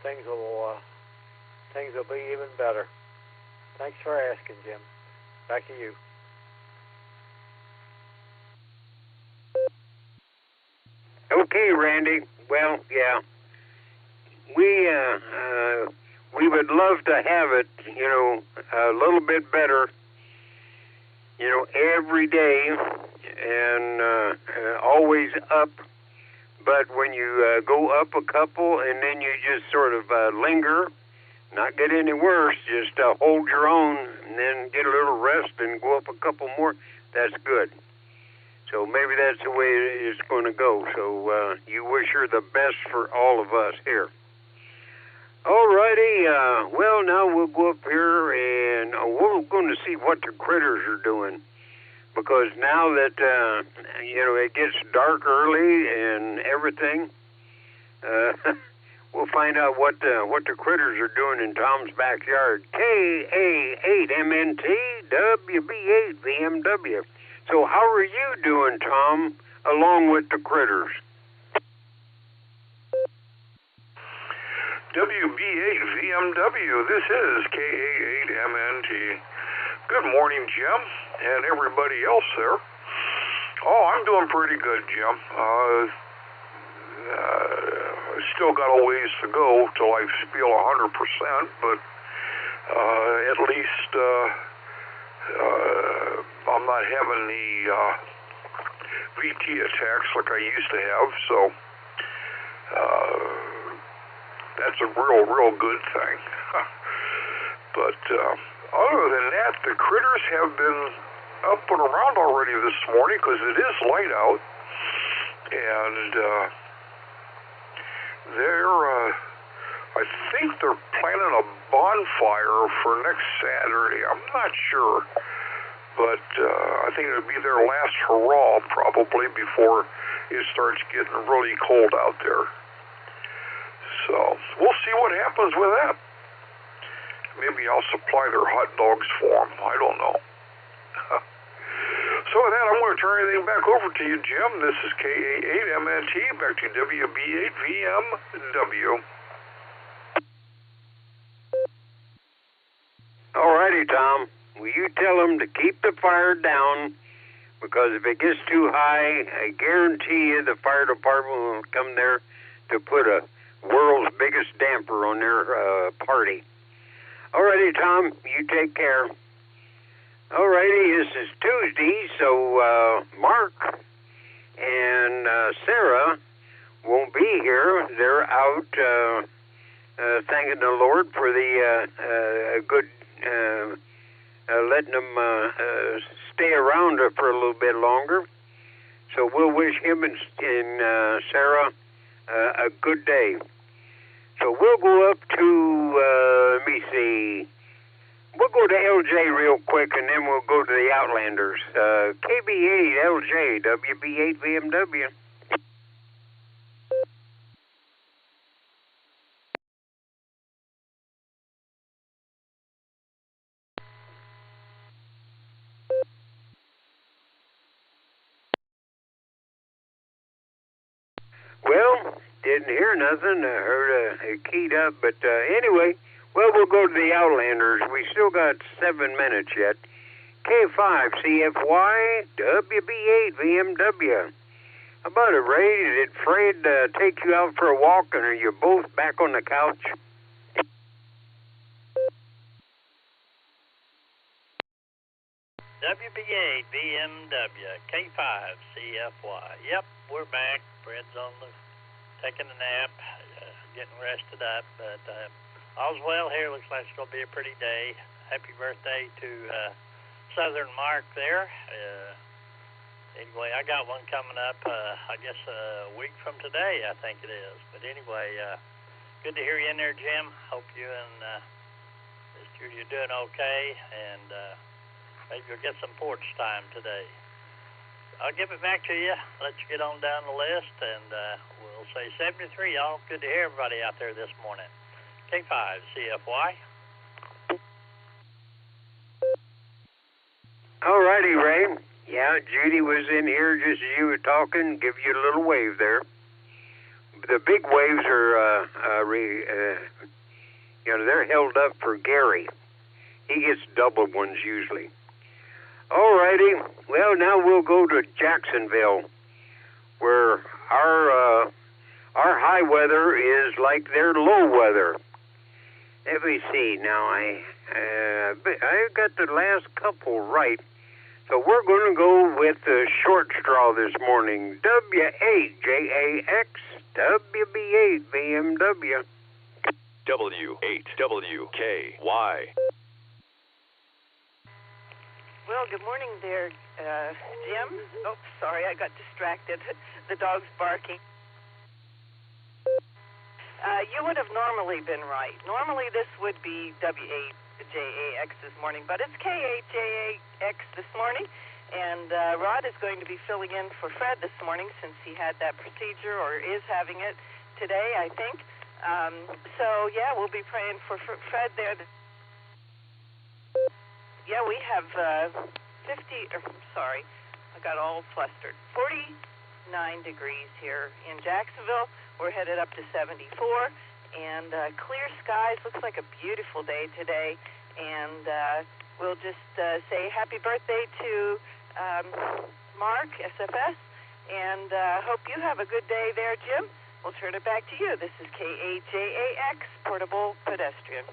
things will be even better. Thanks for asking, Jim. Back to you. Okay, Randy. Well, yeah, we would love to have it, a little bit better, every day and always up. But when you go up a couple and then you just sort of linger, not get any worse, just hold your own and then get a little rest and go up a couple more, that's good. So maybe that's the way it's going to go. So you wish her the best for all of us here. All righty. Well, now we'll go up here and we're going to see what the critters are doing. Because now that, it gets dark early and everything, we'll find out what the critters are doing in Tom's backyard. KA8MNT WB8VMW. So how are you doing, Tom, along with the critters? WB8VMW, this is KA8MNT. Good morning, Jim, and everybody else there. Oh, I'm doing pretty good, Jim. Still got a ways to go till I feel 100%, but at least I'm not having the VT attacks like I used to have, so that's a real good thing. But other than that, the critters have been up and around already this morning because it is light out, and I think they're planning a bonfire for next Saturday. I'm not sure, but I think it'll be their last hurrah probably before it starts getting really cold out there. So we'll see what happens with that. Maybe I'll supply their hot dogs for them. I don't know. So with that, I'm going to turn everything back over to you, Jim. This is KA8MNT, back to WB8VMW. All righty, Tom. Will you tell them to keep the fire down? Because if it gets too high, I guarantee you the fire department will come there to put a world's biggest damper on their party. All righty, Tom. You take care. All righty, this is Tuesday, so Mark and Sarah won't be here. They're out thanking the Lord for the good, letting them stay around for a little bit longer. So we'll wish him and Sarah a good day. So we'll go up to, let me see, we'll go to LJ real quick, and then we'll go to the Outlanders. KB8 LJ, WB8 VMW. Well, didn't hear nothing. I heard it keyed up, but anyway, well, we'll go to the Outlanders. We still got 7 minutes yet. K5 CFY WB8 VMW. How about it, Ray? Did Fred take you out for a walk, and are you both back on the couch? WB8 VMW K5 CFY. Yep, we're back. Fred's on taking a nap, getting rested up, but all's well here. Looks like it's going to be a pretty day. Happy birthday to Southern Mark there. Anyway, I got one coming up, I guess a week from today, I think it is. But anyway, good to hear you in there, Jim. Hope you and you're doing okay, and maybe you'll get some porch time today. I'll give it back to you, let you get on down the list, and we'll say 73, y'all. Good to hear everybody out there this morning. K5 CFY. All righty, Ray. Yeah, Judy was in here just as you were talking, give you a little wave there. The big waves are they're held up for Gary. He gets double ones usually. All righty. Well, now we'll go to Jacksonville, where our high weather is like their low weather. Let me see. Now, I got the last couple right. So we're going to go with the short straw this morning. W8JAX, WB8 BMW. W8WKY. Well, good morning there, Jim. Oh, sorry, I got distracted. The dog's barking. You would have normally been right. Normally this would be W8JAX this morning, but it's K8JAX this morning. And Rod is going to be filling in for Fred this morning since he had that procedure, or is having it today, I think. So, yeah, we'll be praying for Fred there. Yeah, we have I got all flustered. 49 degrees here in Jacksonville. We're headed up to 74, and clear skies. Looks like a beautiful day today. And we'll just say happy birthday to Mark, SFS, and hope you have a good day there, Jim. We'll turn it back to you. This is K8JAX, Portable Pedestrian.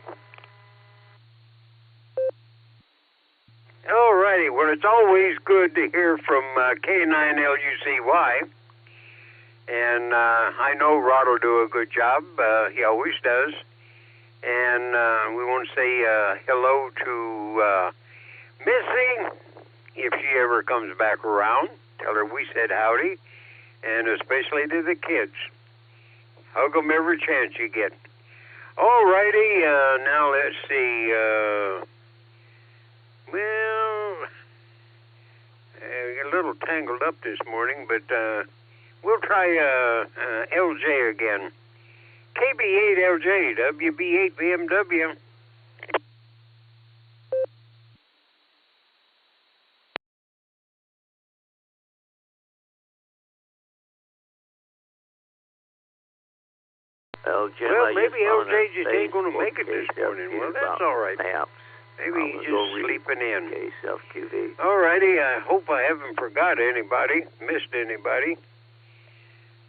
All righty. Well, it's always good to hear from K9LUCY. And I know Rod will do a good job. He always does. And we want to say hello to Missy, if she ever comes back around. Tell her we said howdy. And especially to the kids. Hug them every chance you get. All righty. Now let's see. Well, I got a little tangled up this morning, but we'll try LJ again. KB8LJ, WB8 BMW. Well, maybe LJ just ain't going to make it this morning. Well, that's all right. Maybe he's just sleeping in. All righty. I hope I haven't forgot anybody, missed anybody.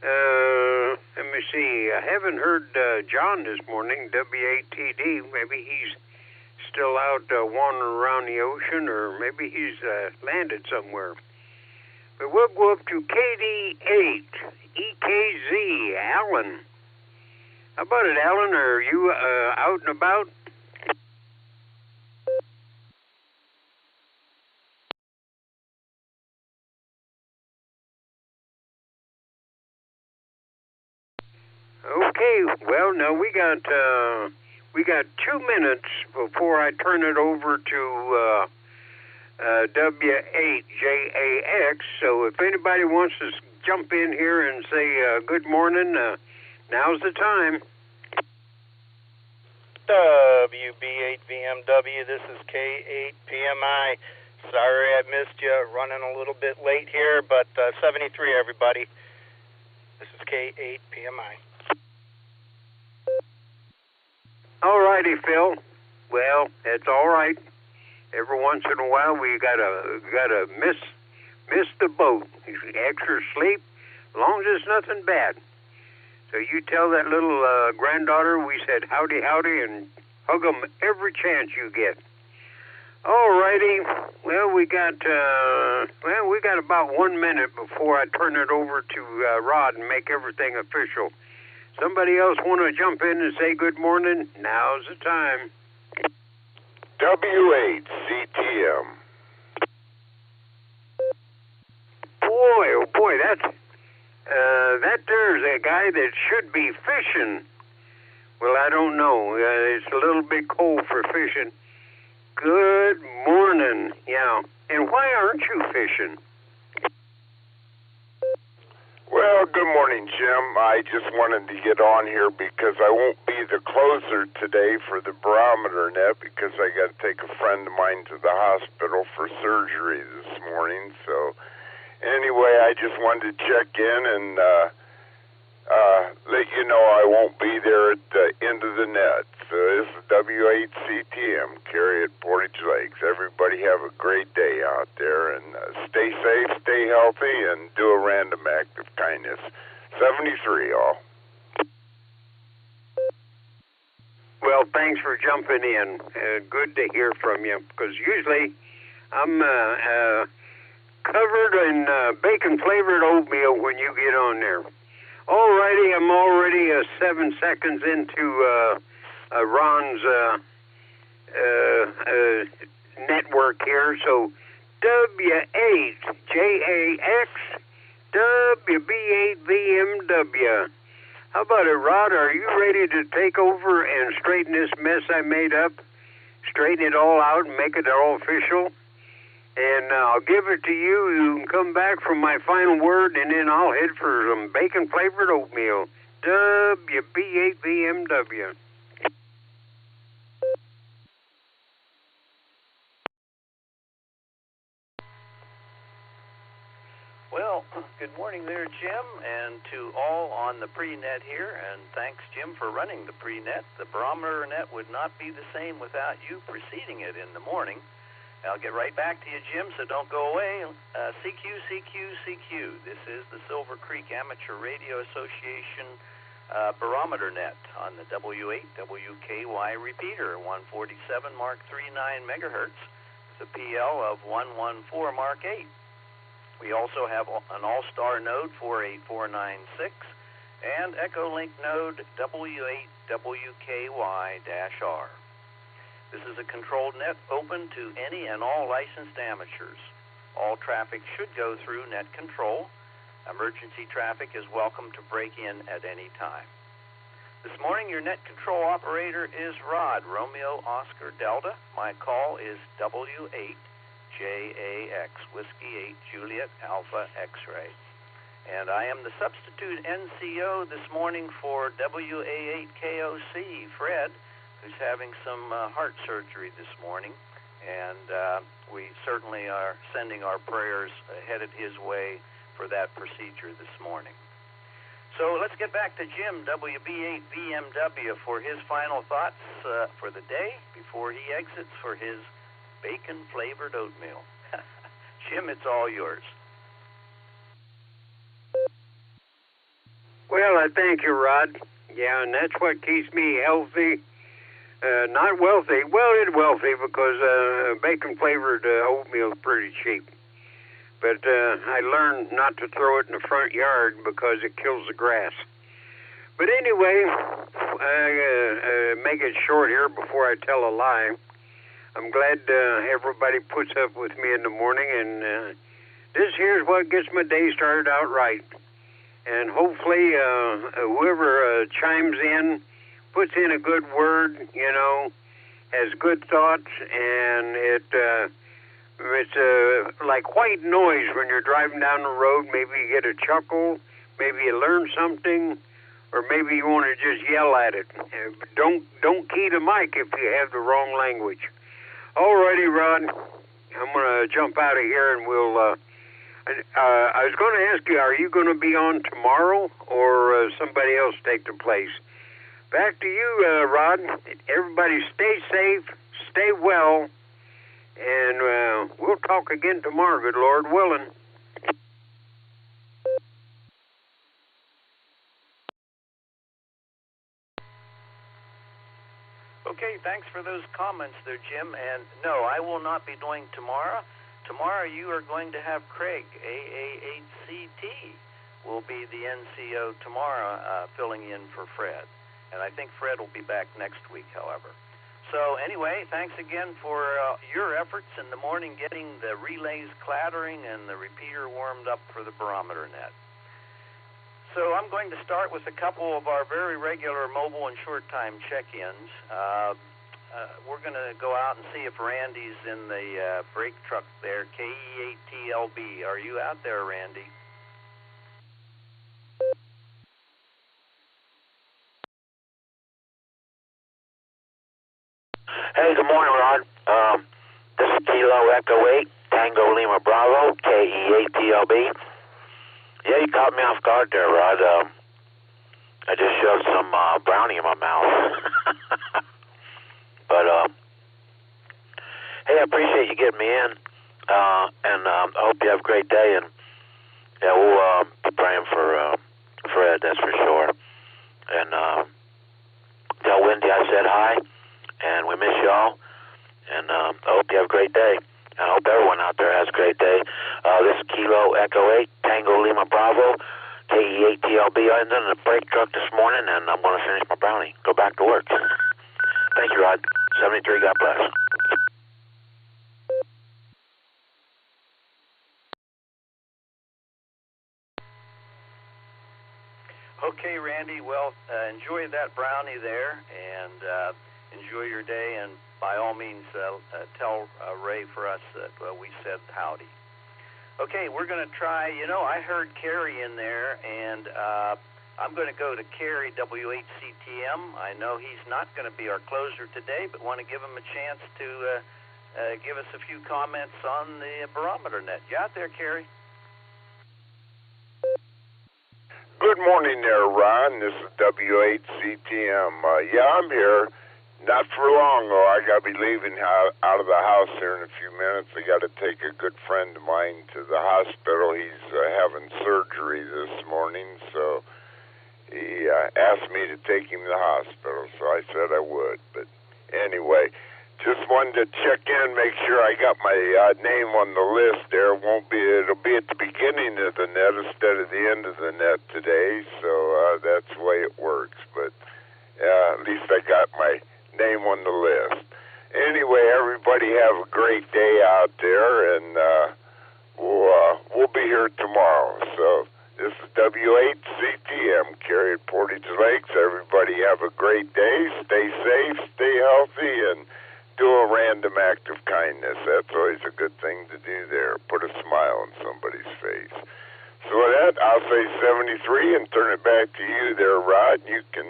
Let me see. I haven't heard John this morning, W8TD. Maybe he's still out wandering around the ocean, or maybe he's landed somewhere. But we'll go up to KD8, EKZ, Alan. How about it, Alan? Are you out and about? Okay, well, now we got 2 minutes before I turn it over to W8JAX. So if anybody wants to jump in here and say good morning, now's the time. WB8 BMW, this is K8 PMI. Sorry I missed you, running a little bit late here, but 73 everybody. This is K8 PMI. All righty, Phil. Well, it's all right. Every once in a while, we gotta miss the boat. Extra sleep, as long as it's nothing bad. So you tell that little granddaughter we said howdy, howdy, and hug them every chance you get. All righty. Well, we got about 1 minute before I turn it over to Rod and make everything official. Somebody else want to jump in and say good morning? Now's the time. W8CTM. Boy, that there's a guy that should be fishing. Well, I don't know. It's a little bit cold for fishing. Good morning. Yeah. And why aren't you fishing? Well, good morning, Jim. I just wanted to get on here because I won't be the closer today for the Barometer Net because I got to take a friend of mine to the hospital for surgery this morning. So anyway, I just wanted to check in and let you know I won't be there at the end of the net. So this is W8CTM, Carry at Portage Lakes. Everybody have a great day out there, and stay safe, stay healthy, and do a random act of kindness. 73, all. Well, thanks for jumping in. Good to hear from you, because usually I'm covered in bacon-flavored oatmeal when you get on there. Alrighty, I'm already 7 seconds into Ron's network here, so W8JAX, WB8VMW. How about it, Rod? Are you ready to take over and straighten this mess I made up? Straighten it all out and make it all official? And I'll give it to you. You can come back from my final word, and then I'll head for some bacon-flavored oatmeal. WB8VMW. Well, good morning there, Jim, and to all on the pre-net here, and thanks, Jim, for running the pre-net. The Barometer Net would not be the same without you preceding it in the morning. I'll get right back to you, Jim, so don't go away. CQ. This is the Silvercreek Amateur Radio Association Barometer Net on the W8 WKY repeater, 147 Mark 39 megahertz, with a PL of 114 Mark 8. We also have an Allstar Node 48496 and EchoLink Node W8WKY-R. This is a controlled net open to any and all licensed amateurs. All traffic should go through net control. Emergency traffic is welcome to break in at any time. This morning, your net control operator is Rod, Romeo Oscar Delta. My call is W8JAX, Whiskey 8 Juliet Alpha X-Ray. And I am the substitute NCO this morning for WA8KOC, Fred, who's having some heart surgery this morning, and we certainly are sending our prayers headed his way for that procedure this morning. So let's get back to Jim, WB8VMW, for his final thoughts for the day before he exits for his bacon-flavored oatmeal. Jim, it's all yours. Well, I thank you, Rod. Yeah, and that's what keeps me healthy. Not wealthy. Well, it's wealthy because bacon-flavored oatmeal is pretty cheap. But I learned not to throw it in the front yard because it kills the grass. But anyway, make it short here before I tell a lie. I'm glad everybody puts up with me in the morning, and this here's what gets my day started out right. And hopefully whoever chimes in, puts in a good word, you know, has good thoughts, and it's like white noise when you're driving down the road. Maybe you get a chuckle, maybe you learn something, or maybe you want to just yell at it. Don't key the mic if you have the wrong language. Alrighty, Rod, I'm going to jump out of here, and we'll... I was going to ask you, are you going to be on tomorrow, or somebody else take the place? Back to you, Rod. Everybody stay safe, stay well, and we'll talk again tomorrow, good Lord willing. Okay, thanks for those comments there, Jim. And no, I will not be doing tomorrow. Tomorrow you are going to have Craig, AA8CT, will be the NCO tomorrow, filling in for Fred. And I think Fred will be back next week, however. So anyway, thanks again for your efforts in the morning getting the relays clattering and the repeater warmed up for the Barometer Net. So I'm going to start with a couple of our very regular mobile and short-time check-ins. We're going to go out and see if Randy's in the brake truck there, KE8TLB. Are you out there, Randy? Hey, good morning, Rod. This is Kilo Echo 8, Tango Lima Bravo, KE8TLB. Yeah, you caught me off guard there, Rod. I just shoved some brownie in my mouth. But hey, I appreciate you getting me in, and I hope you have a great day. And yeah, we'll be praying for Fred, that's for sure. And tell Wendy I said hi, and we miss y'all. And I hope you have a great day. I hope everyone out there has a great day. This is Kilo Echo 8, Tango Lima Bravo, KE8TLB. I ended in a brake truck this morning, and I'm going to finish my brownie. Go back to work. Thank you, Rod. 73, God bless. Okay, Randy, well, enjoy that brownie there, and enjoy your day, and by all means, tell Ray for us that we said howdy. Okay, we're going to try, I heard Kerry in there, and I'm going to go to Kerry, W8CTM. I know he's not going to be our closer today, but want to give him a chance to give us a few comments on the Barometer Net. You out there, Kerry? Good morning there, Ron. This is W8CTM. Yeah, I'm here. Not for long, though. I got to be leaving out of the house here in a few minutes. I got to take a good friend of mine to the hospital. He's having surgery this morning, so he asked me to take him to the hospital, so I said I would. But anyway, just wanted to check in, make sure I got my name on the list there. It'll be at the beginning of the net instead of the end of the net today, so that's the way it works. But at least I got my name on the list. Anyway, everybody have a great day out there, and we'll be here tomorrow. So this is W8CTM, Kerry at Portage Lakes. Everybody have a great day. Stay safe, stay healthy, and do a random act of kindness. That's always a good thing to do there. Put a smile on somebody's face. So with that, I'll say 73 and turn it back to you there, Rod. You can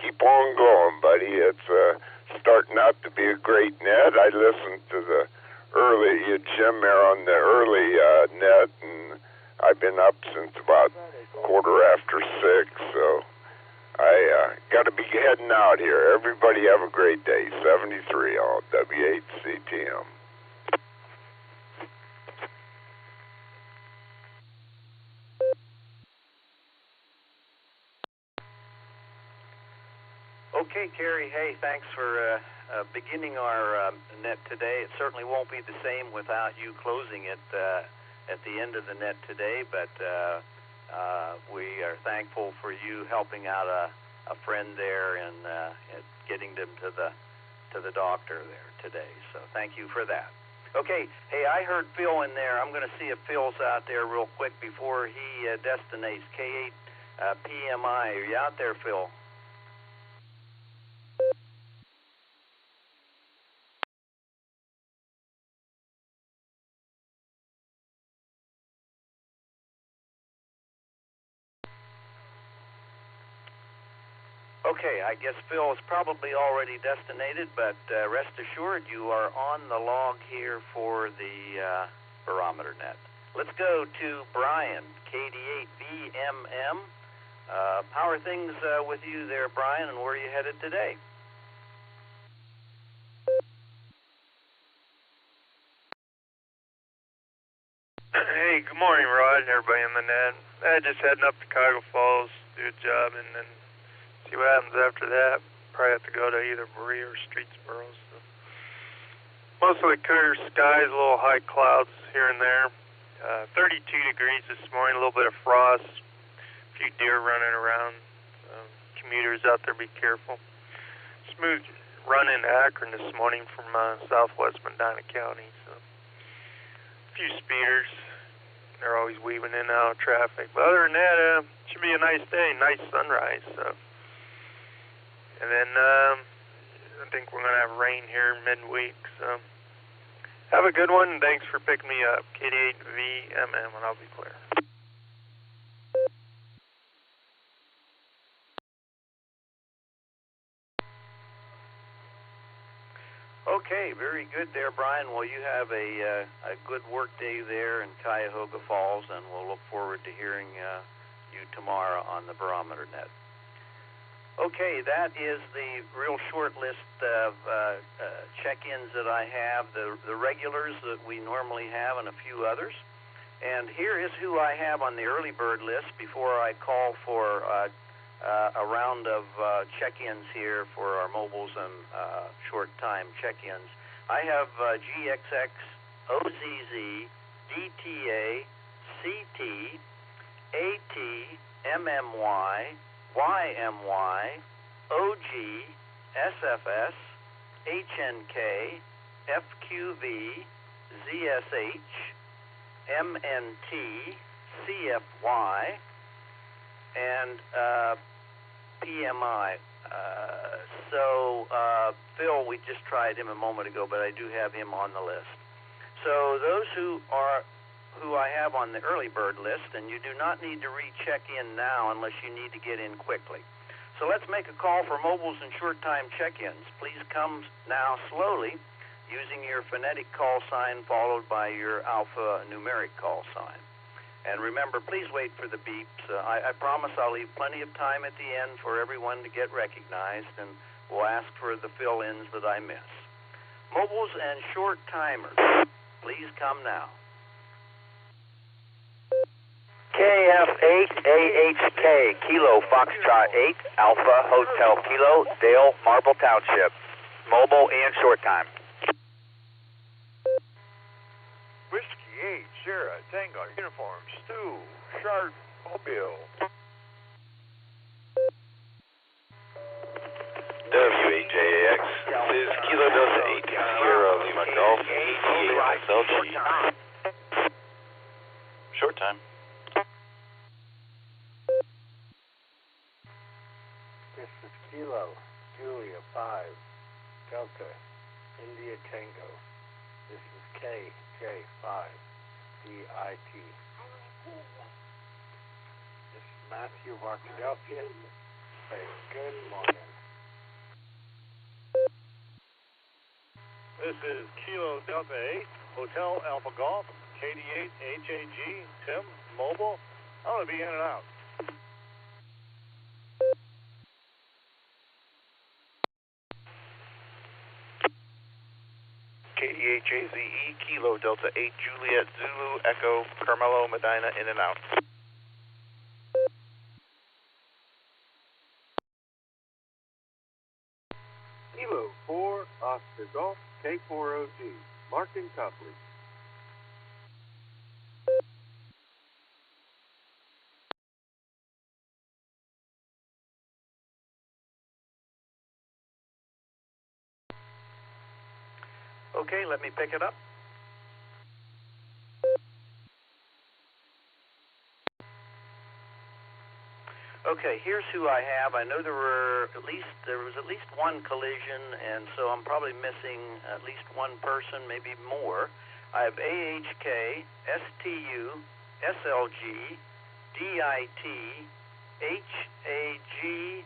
keep on going, buddy. It's starting out to be a great net. I listened to the early Jim there on the early net, and I've been up since about 6:15, so I got to be heading out here. Everybody have a great day. 73 on W8CTM. Okay, Kerry, hey, thanks for beginning our net today. It certainly won't be the same without you closing it at the end of the net today, but we are thankful for you helping out a friend there and getting them to the doctor there today. So thank you for that. Okay, hey, I heard Phil in there. I'm going to see if Phil's out there real quick before he destinates K8 PMI. Are you out there, Phil? Okay, I guess Phil is probably already destinated, but rest assured you are on the log here for the Barometer Net. Let's go to Brian, KD8VMM. How are things with you there, Brian, and where are you headed today? Hey, good morning, Rod, and everybody in the net. Just heading up to Cuyahoga Falls, do a job, and then see what happens after that. Probably have to go to either Berea or Streetsboro. So. Mostly clear skies, a little high clouds here and there. 32 degrees this morning, a little bit of frost. A few deer running around. Commuters out there, be careful. Smooth run into Akron this morning from southwest Medina County. So. A few speeders. They're always weaving in and out of traffic. But other than that, should be a nice day, nice sunrise. So. And then I think we're going to have rain here midweek. So have a good one, and thanks for picking me up. KD8VMM, and I'll be clear. Okay, very good there, Brian. Well, you have a good work day there in Cuyahoga Falls, and we'll look forward to hearing you tomorrow on the Barometer Net. Okay, that is the real short list of check-ins that I have, the regulars that we normally have and a few others. And here is who I have on the early bird list before I call for a round of check-ins here for our mobiles and short-time check-ins. I have GXX, OZZ, DTA, CT, AT, MMY, YMY, OG, SFS, HNK, FQV, ZSH, MNT, CFY, and PMI. Phil, we just tried him a moment ago, but I do have him on the list. So those who I have on the early bird list, and you do not need to recheck in now unless you need to get in quickly. So let's make a call for mobiles and short-time check-ins. Please come now slowly using your phonetic call sign followed by your alphanumeric call sign. And remember, please wait for the beeps. I promise I'll leave plenty of time at the end for everyone to get recognized, and we'll ask for the fill-ins that I miss. Mobiles and short-timers, please come now. KF8AHK, Kilo Foxtrot 8, Alpha Hotel Kilo, Dale, Marble Township. Mobile and short time. Whiskey 8, Sierra, Tango, Uniform, Stu, Sharp, Mobile. WAJAX, this is Kilo Delta 8, Sierra, Lima Golf, ETA, SLG. Short time. This is Kilo, Julia 5, Delta, India Tango. This is KJ5, DIT. This is Matthew of Arkadelphia. Say good morning. This is Kilo Delta 8, Hotel Alpha Golf, KD8 HAG, Tim, Mobile. I'm going to be in and out. KEHAZE, Kilo Delta 8, Juliet, Zulu, Echo, Carmelo, Medina, in and out. Kilo 4, Oscar Golf, K4OG, Martin Copley. Okay, let me pick it up. Okay, here's who I have. I know there was at least one collision, and so I'm probably missing at least one person, maybe more. I have AHK, STU, SLG, DIT, HAG.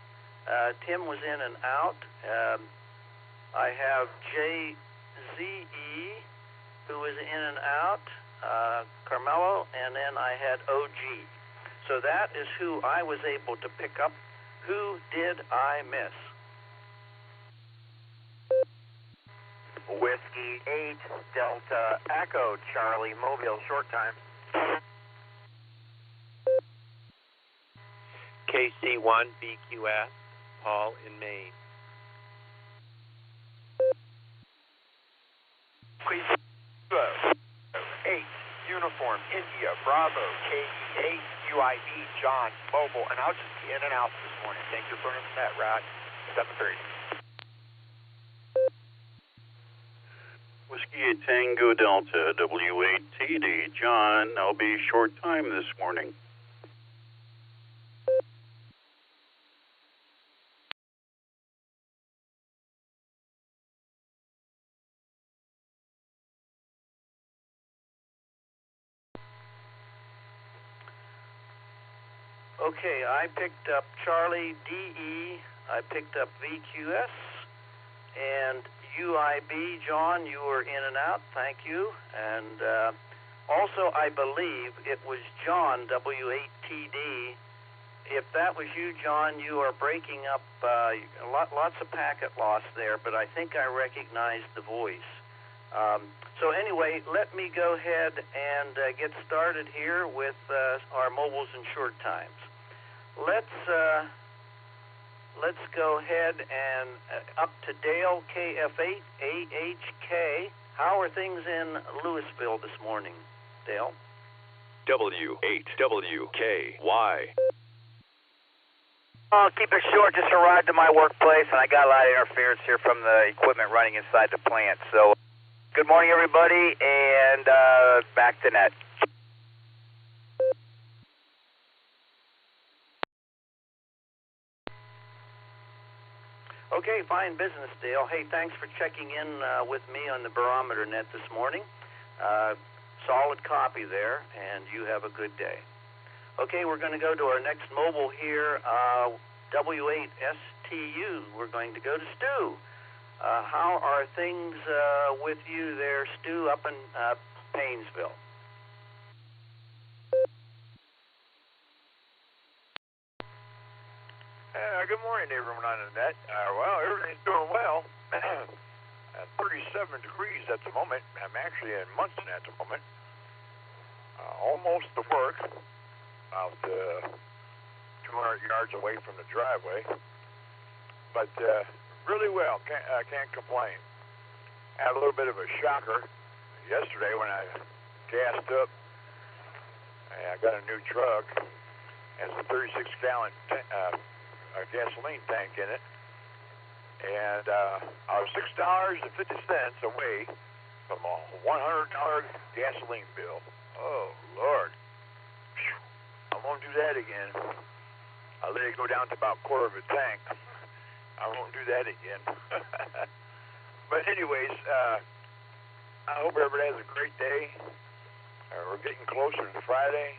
Tim was in and out. I have JZE, who was in and out, Carmelo, and then I had OG. So that is who I was able to pick up. Who did I miss? Whiskey 8, Delta Echo, Charlie, Mobile, short time. KC1, BQS, Paul in Maine. Please, 8, Uniform, India, Bravo, KE8, UIB, John, Mobile, and I'll just be in and out this morning. Thank you for the net, Rod. 7:30. Whiskey 8 Tango Delta, W8TD, John, I'll be short time this morning. Okay, I picked up Charlie DE, I picked up VQS, and UIB. John, you were in and out, thank you. And also, I believe it was John, W8TD, if that was you, John, you are breaking up lots of packet loss there, but I think I recognized the voice. So anyway, let me go ahead and get started here with our mobiles and short times. Let's go ahead and up to Dale, KF8 AHK. How are things in Louisville this morning, Dale? W8WKY. I'll keep it short, just a ride to my workplace, and I got a lot of interference here from the equipment running inside the plant. So, good morning, everybody, and back to net. Okay, fine business, Dale. Hey, thanks for checking in with me on the Barometer Net this morning. Solid copy there, and you have a good day. Okay, we're going to go to our next mobile here, W8STU. We're going to go to Stu. How are things with you there, Stu, up in Paynesville? Good morning to everyone on the net. Well, everything's doing well. 37 degrees at the moment. I'm actually in Munson at the moment. Almost to work. About 200 yards away from the driveway. But really well. Can't complain. Had a little bit of a shocker yesterday when I gassed up. I got a new truck. It has a 36-gallon gasoline tank in it. And I was $6.50 away from a $100 gasoline bill. Oh, Lord. I won't do that again. I let it go down to about a quarter of a tank. I won't do that again. But anyways, I hope everybody has a great day. We're getting closer to Friday.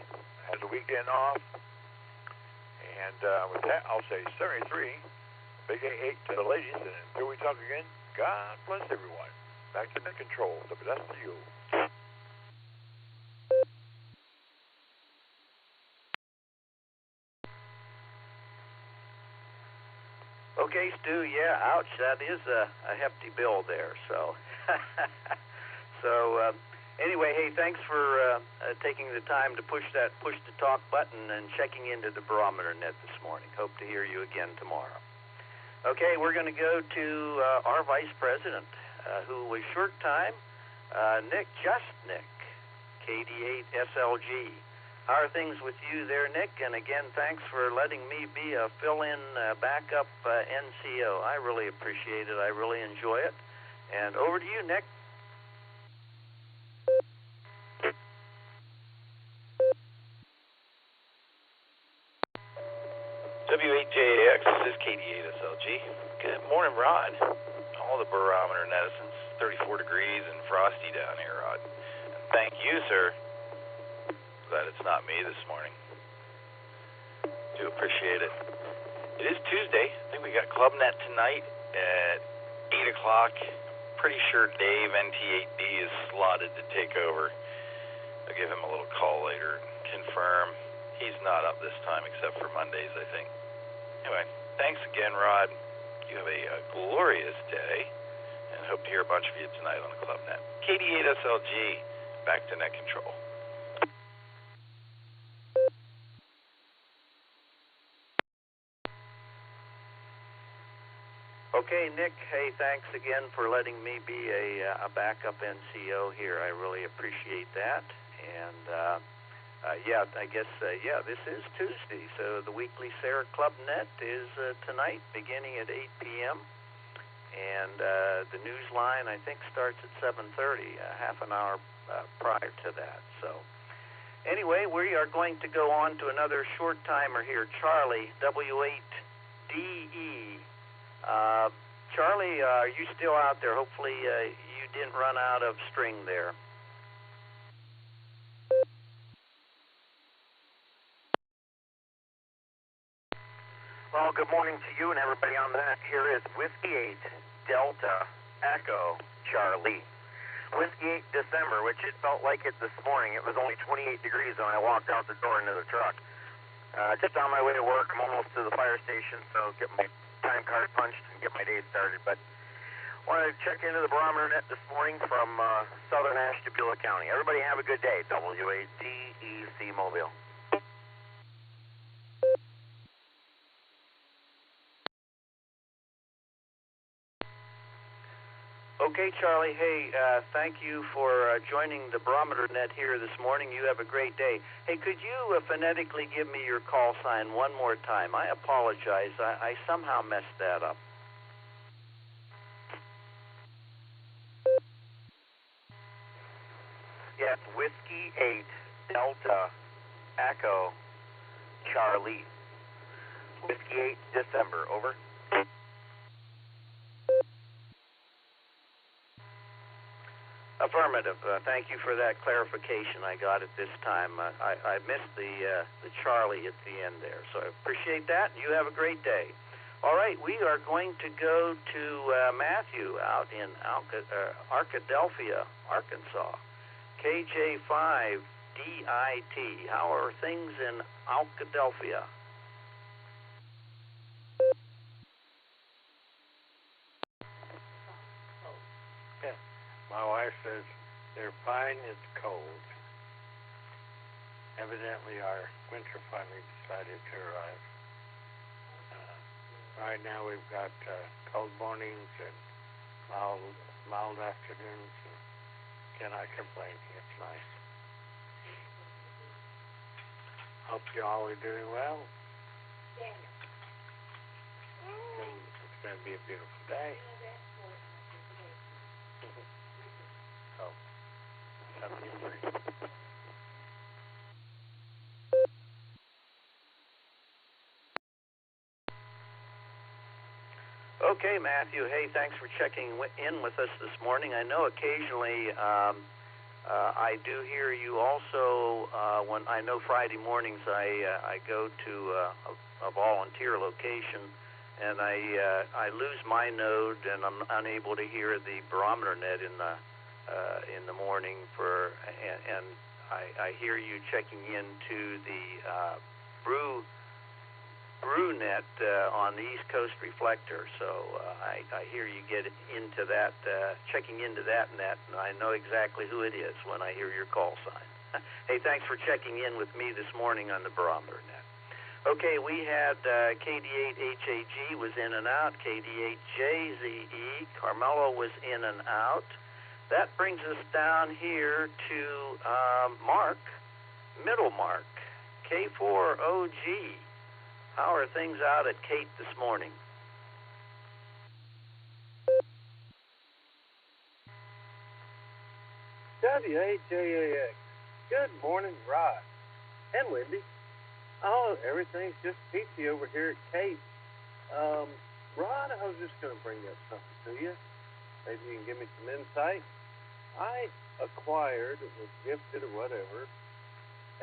Has the weekend off. And with that, I'll say 73. Big 8 to the ladies, and until we talk again, God bless everyone. Back to the control. The best to you. Okay, Stu, yeah, ouch, that is a hefty bill there, so. Anyway, hey, thanks for taking the time to push the talk button and checking into the Barometer Net this morning. Hope to hear you again tomorrow. Okay, we're going to go to our Vice President, who was short time, Nick, KD8SLG. How are things with you there, Nick? And again, thanks for letting me be a fill-in backup NCO. I really appreciate it. I really enjoy it. And over to you, Nick. W8JAX, this is KD8SLG. Good morning, Rod. All the Barometer Netizens, 34 degrees and frosty down here, Rod. And thank you, sir. Glad it's not me this morning. Do appreciate it. It is Tuesday. I think we got ClubNet tonight at 8 o'clock. Pretty sure Dave, NT8D, is slotted to take over. I'll give him a little call later and confirm. He's not up this time except for Mondays, I think. Anyway, thanks again, Rod. You have a glorious day, and hope to hear a bunch of you tonight on the ClubNet. KD8SLG, back to net control. Okay, Nick, hey, thanks again for letting me be a backup NCO here. I really appreciate that. And, yeah, I guess, this is Tuesday, so the weekly Sarah Club Net is tonight, beginning at 8 p.m., and the news line, I think, starts at 7:30, half an hour prior to that. So, anyway, we are going to go on to another short-timer here, Charlie, W8DE. Charlie, are you still out there? Hopefully you didn't run out of string there. Well, good morning to you and everybody on that. Here is Whiskey 8, Delta, Echo, Charlie. Whiskey 8 December, which it felt like it this morning. It was only 28 degrees when I walked out the door into the truck. Just on my way to work. I'm almost to the fire station, so get my time card punched and get my day started. But wanted to check into the Barometer Net this morning from southern Ashtabula County. Everybody have a good day. WATEC Mobile. Okay, Charlie. Hey, thank you for joining the Barometer Net here this morning. You have a great day. Hey, could you phonetically give me your call sign one more time? I apologize. I somehow messed that up. Yes, Whiskey 8, Delta, Echo, Charlie. Whiskey 8, December. Over. Affirmative. Thank you for that clarification. I got it this time. I missed the Charlie at the end there, so I appreciate that. You have a great day. All right, we are going to go to Matthew out in Arkadelphia, Arkansas. KJ5 DIT. How are things in Arkadelphia? My wife says they're fine, it's cold. Evidently our winter finally decided to arrive. Right now we've got cold mornings and mild afternoons, and cannot complain. It's nice. Hope you all are doing well. It's going to be a beautiful day. Okay, Matthew. Hey, thanks for checking in with us this morning. I know occasionally I do hear you also when I know Friday mornings I go to a volunteer location and I lose my node and I'm unable to hear the Barometer Net in the morning and I hear you checking into the Brew Net on the East Coast Reflector, so I hear you get into that, checking into that net, and I know exactly who it is when I hear your call sign. Hey, thanks for checking in with me this morning on the Barometer Net. Okay, we had KD8HAG was in and out, KD8JZE, Carmelo was in and out. That brings us down here to Mark, Middle Mark, K4OG. How are things out at Kate this morning? WHAAX. Good morning, Rod and Wendy. Oh, everything's just peachy over here at Kate. Rod, I was just going to bring up something to you. Maybe you can give me some insight. I acquired, was gifted or whatever,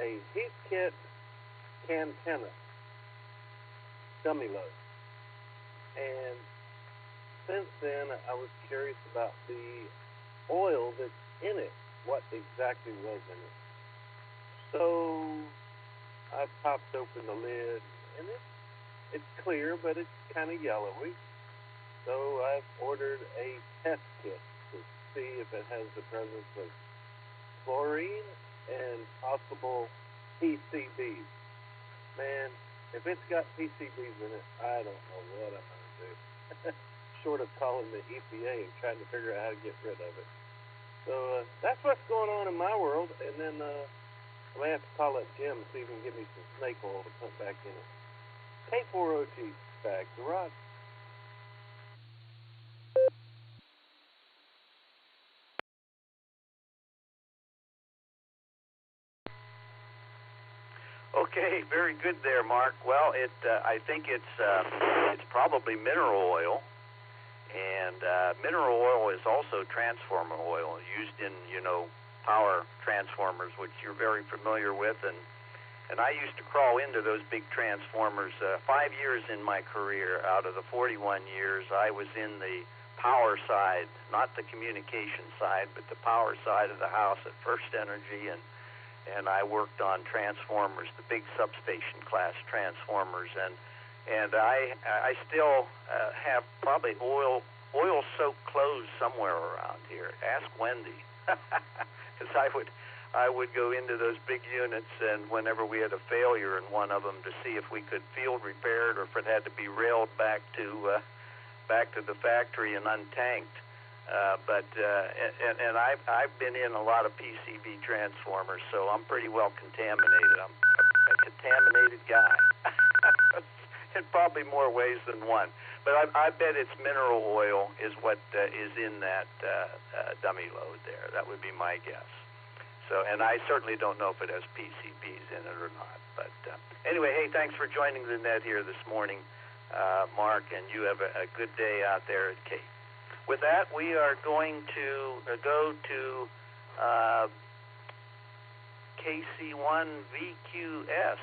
a Heathkit Cantenna dummy load. And since then, I was curious about the oil that's in it, what exactly was in it. So I popped open the lid, and it's clear, but it's kind of yellowy. So I've ordered a test kit to see if it has the presence of chlorine and possible PCBs. Man, if it's got PCBs in it, I don't know what I'm going to do. Short of calling the EPA and trying to figure out how to get rid of it. So that's what's going on in my world. And then I may have to call up Jim and see if he can get me some snake oil to put back in it. K4OG back to Rod. Okay, very good there, Mark. Well, I think it's probably mineral oil, and mineral oil is also transformer oil used in power transformers, which you're very familiar with, and I used to crawl into those big transformers. 5 years in my career out of the 41 years, I was in the power side, not the communication side, but the power side of the house at First Energy, and and I worked on transformers, the big substation class transformers, and I still have probably oil-soaked clothes somewhere around here. Ask Wendy, because I would go into those big units, and whenever we had a failure in one of them, to see if we could field repair it or if it had to be railed back to the factory and untanked. And I've been in a lot of PCB transformers, so I'm pretty well contaminated. I'm a contaminated guy in probably more ways than one. But I bet it's mineral oil is what is in that dummy load there. That would be my guess. So, and I certainly don't know if it has PCBs in it or not. But anyway, hey, thanks for joining the net here this morning, Mark, and you have a good day out there at Cape. With that, we are going to go to KC1VQS.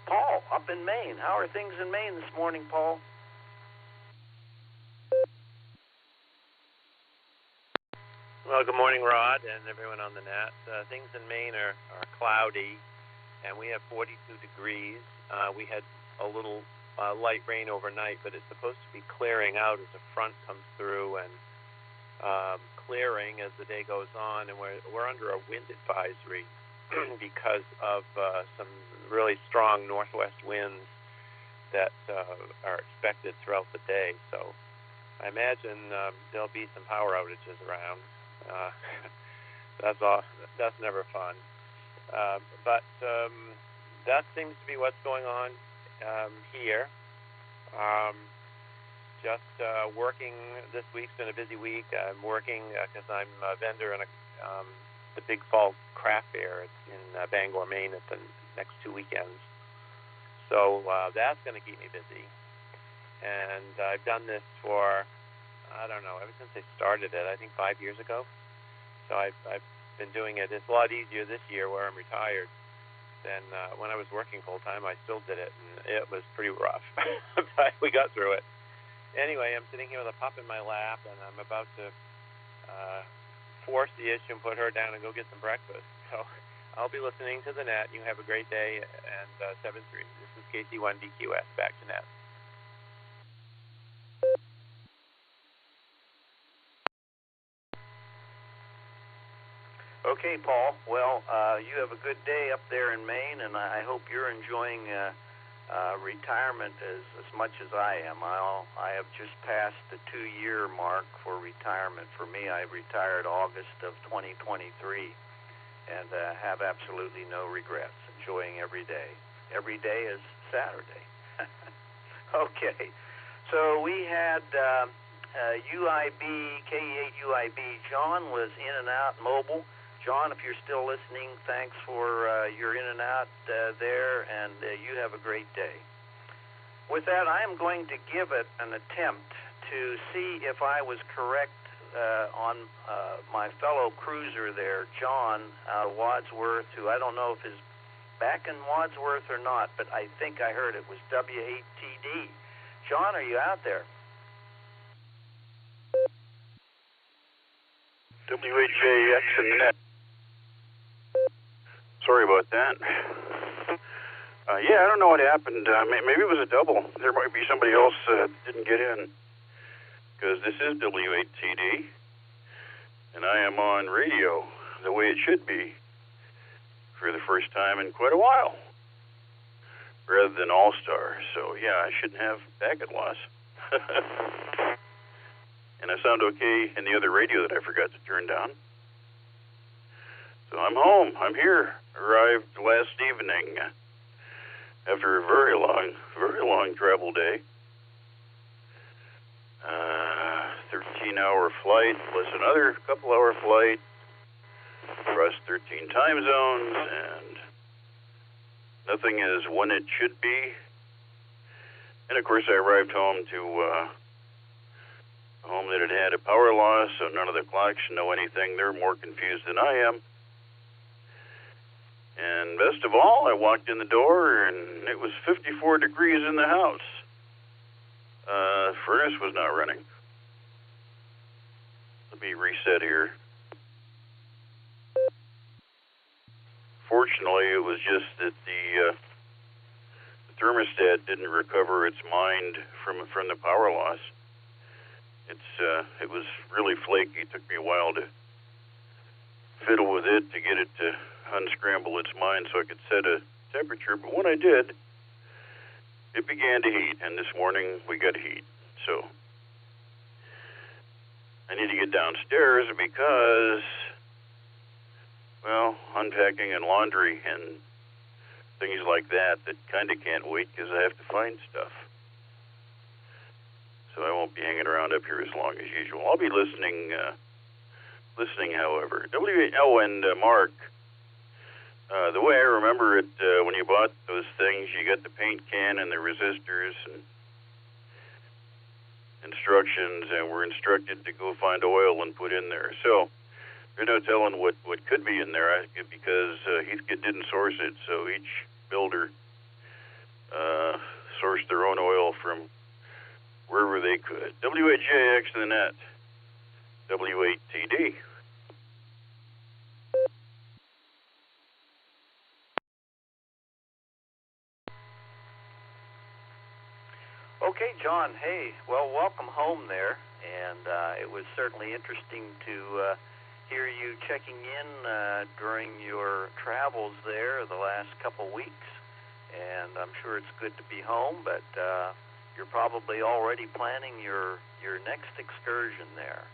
Paul, up in Maine. How are things in Maine this morning, Paul? Well, good morning, Rod, and everyone on the net. Things in Maine are cloudy, and we have 42 degrees. We had a little light rain overnight, but it's supposed to be clearing out as a front comes through and clearing as the day goes on, and we're under a wind advisory because of some really strong northwest winds that are expected throughout the day. So I imagine there'll be some power outages around. That's never fun. But that seems to be what's going on here. Just working. This week's been a busy week. I'm working because I'm a vendor in the Big Fall Craft Fair in Bangor, Maine at the next 2 weekends. So that's going to keep me busy. And I've done this for, I don't know, ever since I started it, I think 5 years ago. So I've been doing it. It's a lot easier this year where I'm retired than when I was working full-time. I still did it, and it was pretty rough. But we got through it. Anyway, I'm sitting here with a pup in my lap, and I'm about to force the issue and put her down and go get some breakfast. So I'll be listening to the net. You have a great day, and 7-3. This is KC1DQS. Back to net. Okay, Paul. Well, you have a good day up there in Maine, and I hope you're enjoying retirement as much as I am. I have just passed the 2-year mark for retirement. For me, I retired August of 2023, and have absolutely no regrets. Enjoying every day. Every day is Saturday. Okay. So we had UIB, KE8 UIB. John was in and out mobile. John, if you're still listening, thanks for your in and out there, and you have a great day. With that, I am going to give it an attempt to see if I was correct on my fellow cruiser there, John Wadsworth, who I don't know if is back in Wadsworth or not, but I think I heard it was W8TD. John, are you out there? WHAX and net. Sorry about that. Yeah, I don't know what happened. Maybe it was a double. There might be somebody else that didn't get in. Because this is W8TD. And I am on radio the way it should be for the first time in quite a while. Rather than Allstar. So, yeah, I shouldn't have packet loss. And I sound okay in the other radio that I forgot to turn down. So I'm home. I'm here. Arrived last evening after a very long travel day. 13-hour flight plus another couple-hour flight across 13 time zones, and nothing is when it should be. And of course, I arrived home to a home that had had a power loss, so none of the clocks know anything. They're more confused than I am. And best of all, I walked in the door, and it was 54 degrees in the house. Furnace was not running. Let me reset here. Fortunately, it was just that the thermostat didn't recover its mind from the power loss. It was really flaky. It took me a while to fiddle with it to get it to unscramble its mind so I could set a temperature. But when I did, it began to heat, and this morning we got heat. So I need to get downstairs because, well, unpacking and laundry and things like that kind of can't wait because I have to find stuff. So I won't be hanging around up here as long as usual. I'll be listening, however. And Mark, the way I remember it, when you bought those things, you got the paint can and the resistors and instructions, and were instructed to go find oil and put in there. So there's no telling what could be in there because Heathkit didn't source it, so each builder sourced their own oil from wherever they could. WHJX to the net. W8TD. Okay, John, hey, well, welcome home there, and it was certainly interesting to hear you checking in during your travels there the last couple weeks, and I'm sure it's good to be home, but you're probably already planning your next excursion there.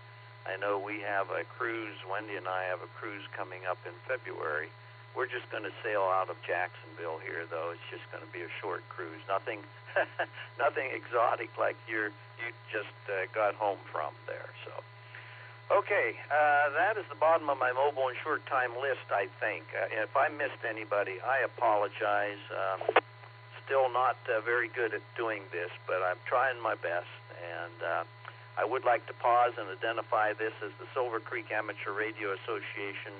I know we have a cruise, Wendy and I have a cruise coming up in February. We're just going to sail out of Jacksonville here, though. It's just going to be a short cruise. Nothing exotic like you just got home from there. So, okay, that is the bottom of my mobile and short time list, I think. If I missed anybody, I apologize. Still not very good at doing this, but I'm trying my best. And I would like to pause and identify this as the Silvercreek Amateur Radio Association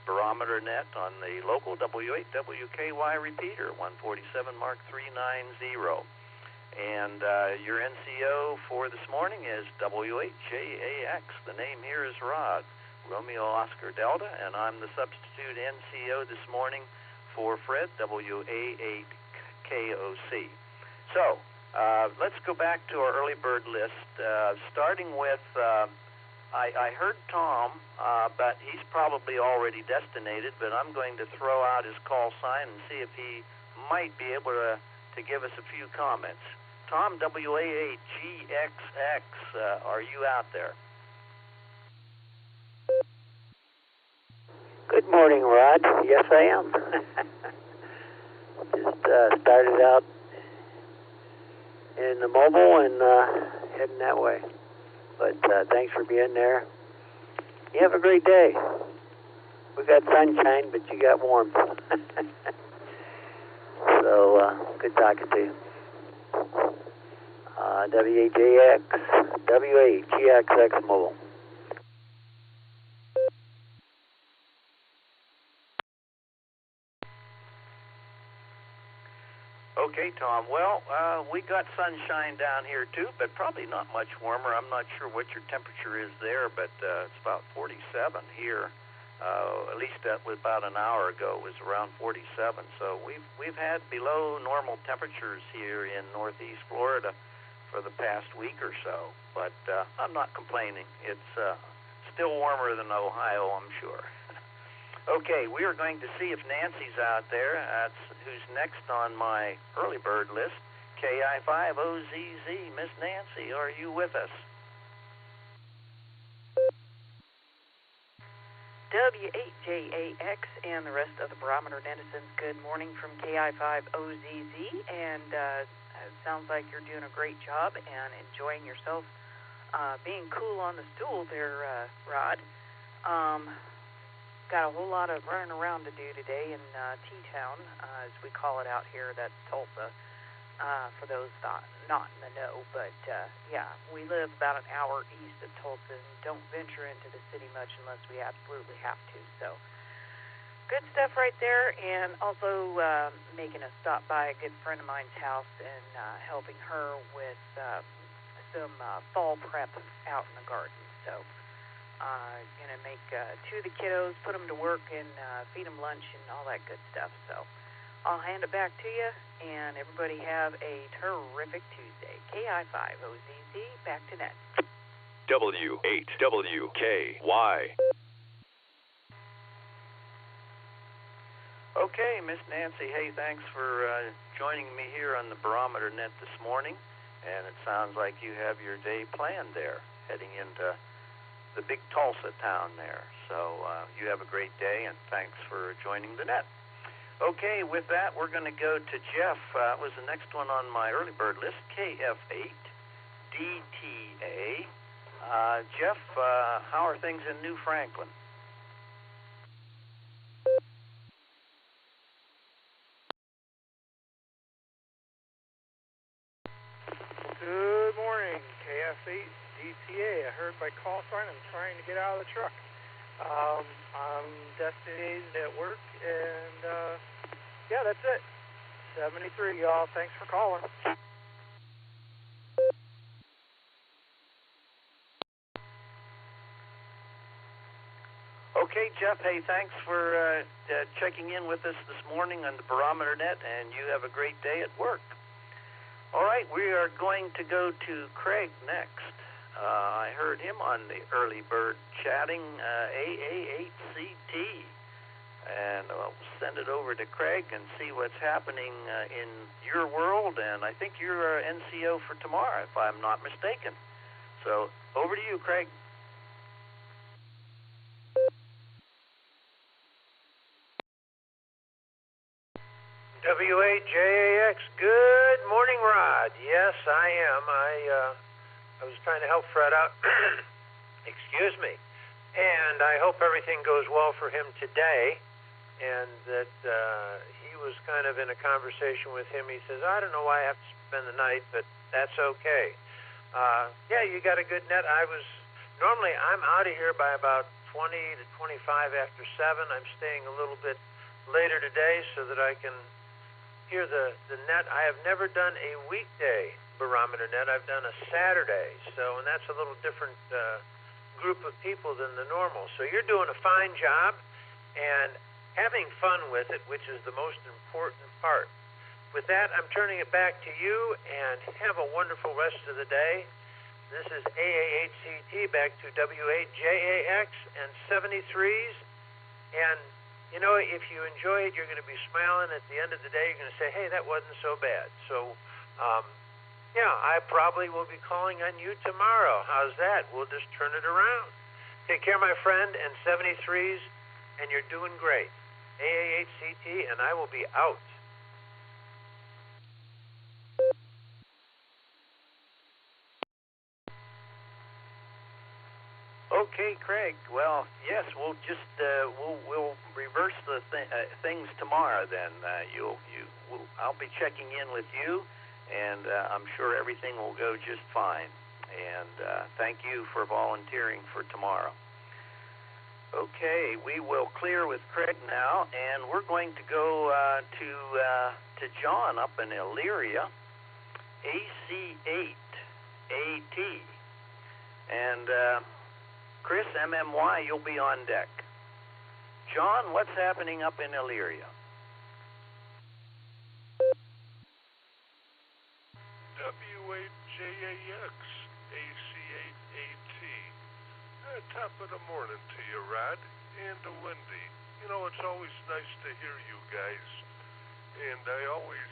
Barometer Net on the local W8WKY repeater, 147 Mark 390. And your NCO for this morning is W8JAX. The name here is Rod, Romeo Oscar Delta, and I'm the substitute NCO this morning for Fred, WA8KOC. So let's go back to our early bird list, starting with... I heard Tom, but he's probably already destinated, but I'm going to throw out his call sign and see if he might be able to give us a few comments. Tom, WA8GXX, are you out there? Good morning, Rod. Yes, I am. Just started out in the mobile and heading that way. But thanks for being there. You have a great day. We got sunshine, but you got warmth. So, good talking to you. W8GXX Mobile. Okay, Tom. Well, we got sunshine down here too, but probably not much warmer. I'm not sure what your temperature is there, but it's about 47 here. At least that was about an hour ago. It was around 47. So we've had below normal temperatures here in Northeast Florida for the past week or so. But I'm not complaining. It's still warmer than Ohio, I'm sure. Okay, we are going to see if Nancy's out there. That's who's next on my early bird list. KI5OZZ, Miss Nancy, are you with us? W8JAX and the rest of the Barometer netizens, good morning from KI5OZZ, and it sounds like you're doing a great job and enjoying yourself being cool on the stool there, Rod. Got a whole lot of running around to do today in T-Town, as we call it out here. That's Tulsa, for those not in the know. But, yeah, we live about an hour east of Tulsa and don't venture into the city much unless we absolutely have to. So, good stuff right there. And also making a stop by a good friend of mine's house and helping her with some fall prep out in the garden. So, Gonna make 2 of the kiddos, put them to work, and feed them lunch and all that good stuff. So I'll hand it back to you, and everybody have a terrific Tuesday. KI5OZZ, back to net. W8WKY. Okay, Miss Nancy, hey, thanks for joining me here on the Barometer Net this morning. And it sounds like you have your day planned there, heading into the big Tulsa town there. So you have a great day, and thanks for joining the net. Okay, with that, we're going to go to Jeff. Was the next one on my early bird list, KF8DTA. Jeff, how are things in New Franklin? Good morning, KF8DTA. I heard my call sign. I'm trying to get out of the truck. I'm designated at work, and yeah, that's it. 73, y'all. Thanks for calling. Okay, Jeff, hey, thanks for checking in with us this morning on the Barometer Net, and you have a great day at work. All right, we are going to go to Craig next. I heard him on the early bird chatting, AA8CT. And I'll send it over to Craig and see what's happening in your world. And I think you're NCO for tomorrow, if I'm not mistaken. So over to you, Craig. W8JAX, good morning, Rod. Yes, I am. I was trying to help Fred out. Excuse me. And I hope everything goes well for him today. And that he was kind of in a conversation with him. He says, I don't know why I have to spend the night, but that's okay. Yeah, you got a good net. Normally I'm out of here by about 20 to 25 after 7. I'm staying a little bit later today so that I can hear the net. I have never done a weekday Barometer Net. I've done a Saturday, and that's a little different group of people than the normal. So you're doing a fine job and having fun with it, which is the most important part. With that, I'm turning it back to you, and have a wonderful rest of the day. This is AA8CT back to W8JAX and 73s, and you know, if you enjoy it, you're going to be smiling. At the end of the day, you're going to say, hey, that wasn't so bad. So, yeah, I probably will be calling on you tomorrow. How's that? We'll just turn it around. Take care, my friend, and 73s, and you're doing great. AA8CT, and I will be out. Okay, Craig. Well, yes, we'll just we'll reverse the things tomorrow. Then I'll be checking in with you, and I'm sure everything will go just fine. And thank you for volunteering for tomorrow. Okay, we will clear with Craig now, and we're going to go to John up in Elyria, AC8AT, and Chris, MMY, you'll be on deck. John, what's happening up in Elyria? W8JAX, AC8AT. Top of the morning to you, Rod, and to Wendy. You know, it's always nice to hear you guys, and I always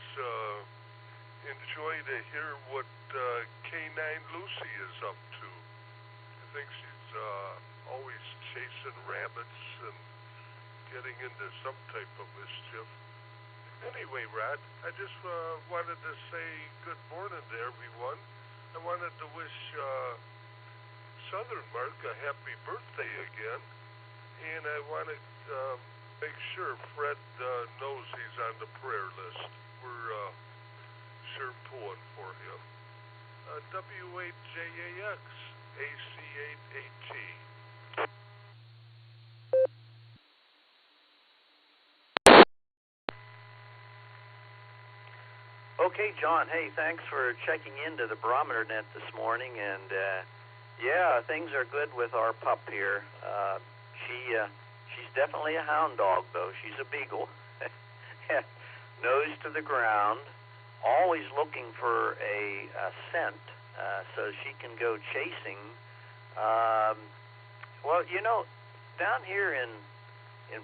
enjoy to hear what K9 Lucy is up to. I think she's always chasing rabbits and getting into some type of mischief. Anyway, Rod, I just wanted to say good morning to everyone. I wanted to wish Southern Mark a happy birthday again, and I want to make sure Fred knows he's on the prayer list. We're sure pulling for him. W8JAX, AC8AT. Okay, John, hey, thanks for checking into the Barometer Net this morning, and Yeah, things are good with our pup here. She's definitely a hound dog, though. She's a beagle. Nose to the ground, always looking for a scent so she can go chasing. Well, you know, down here in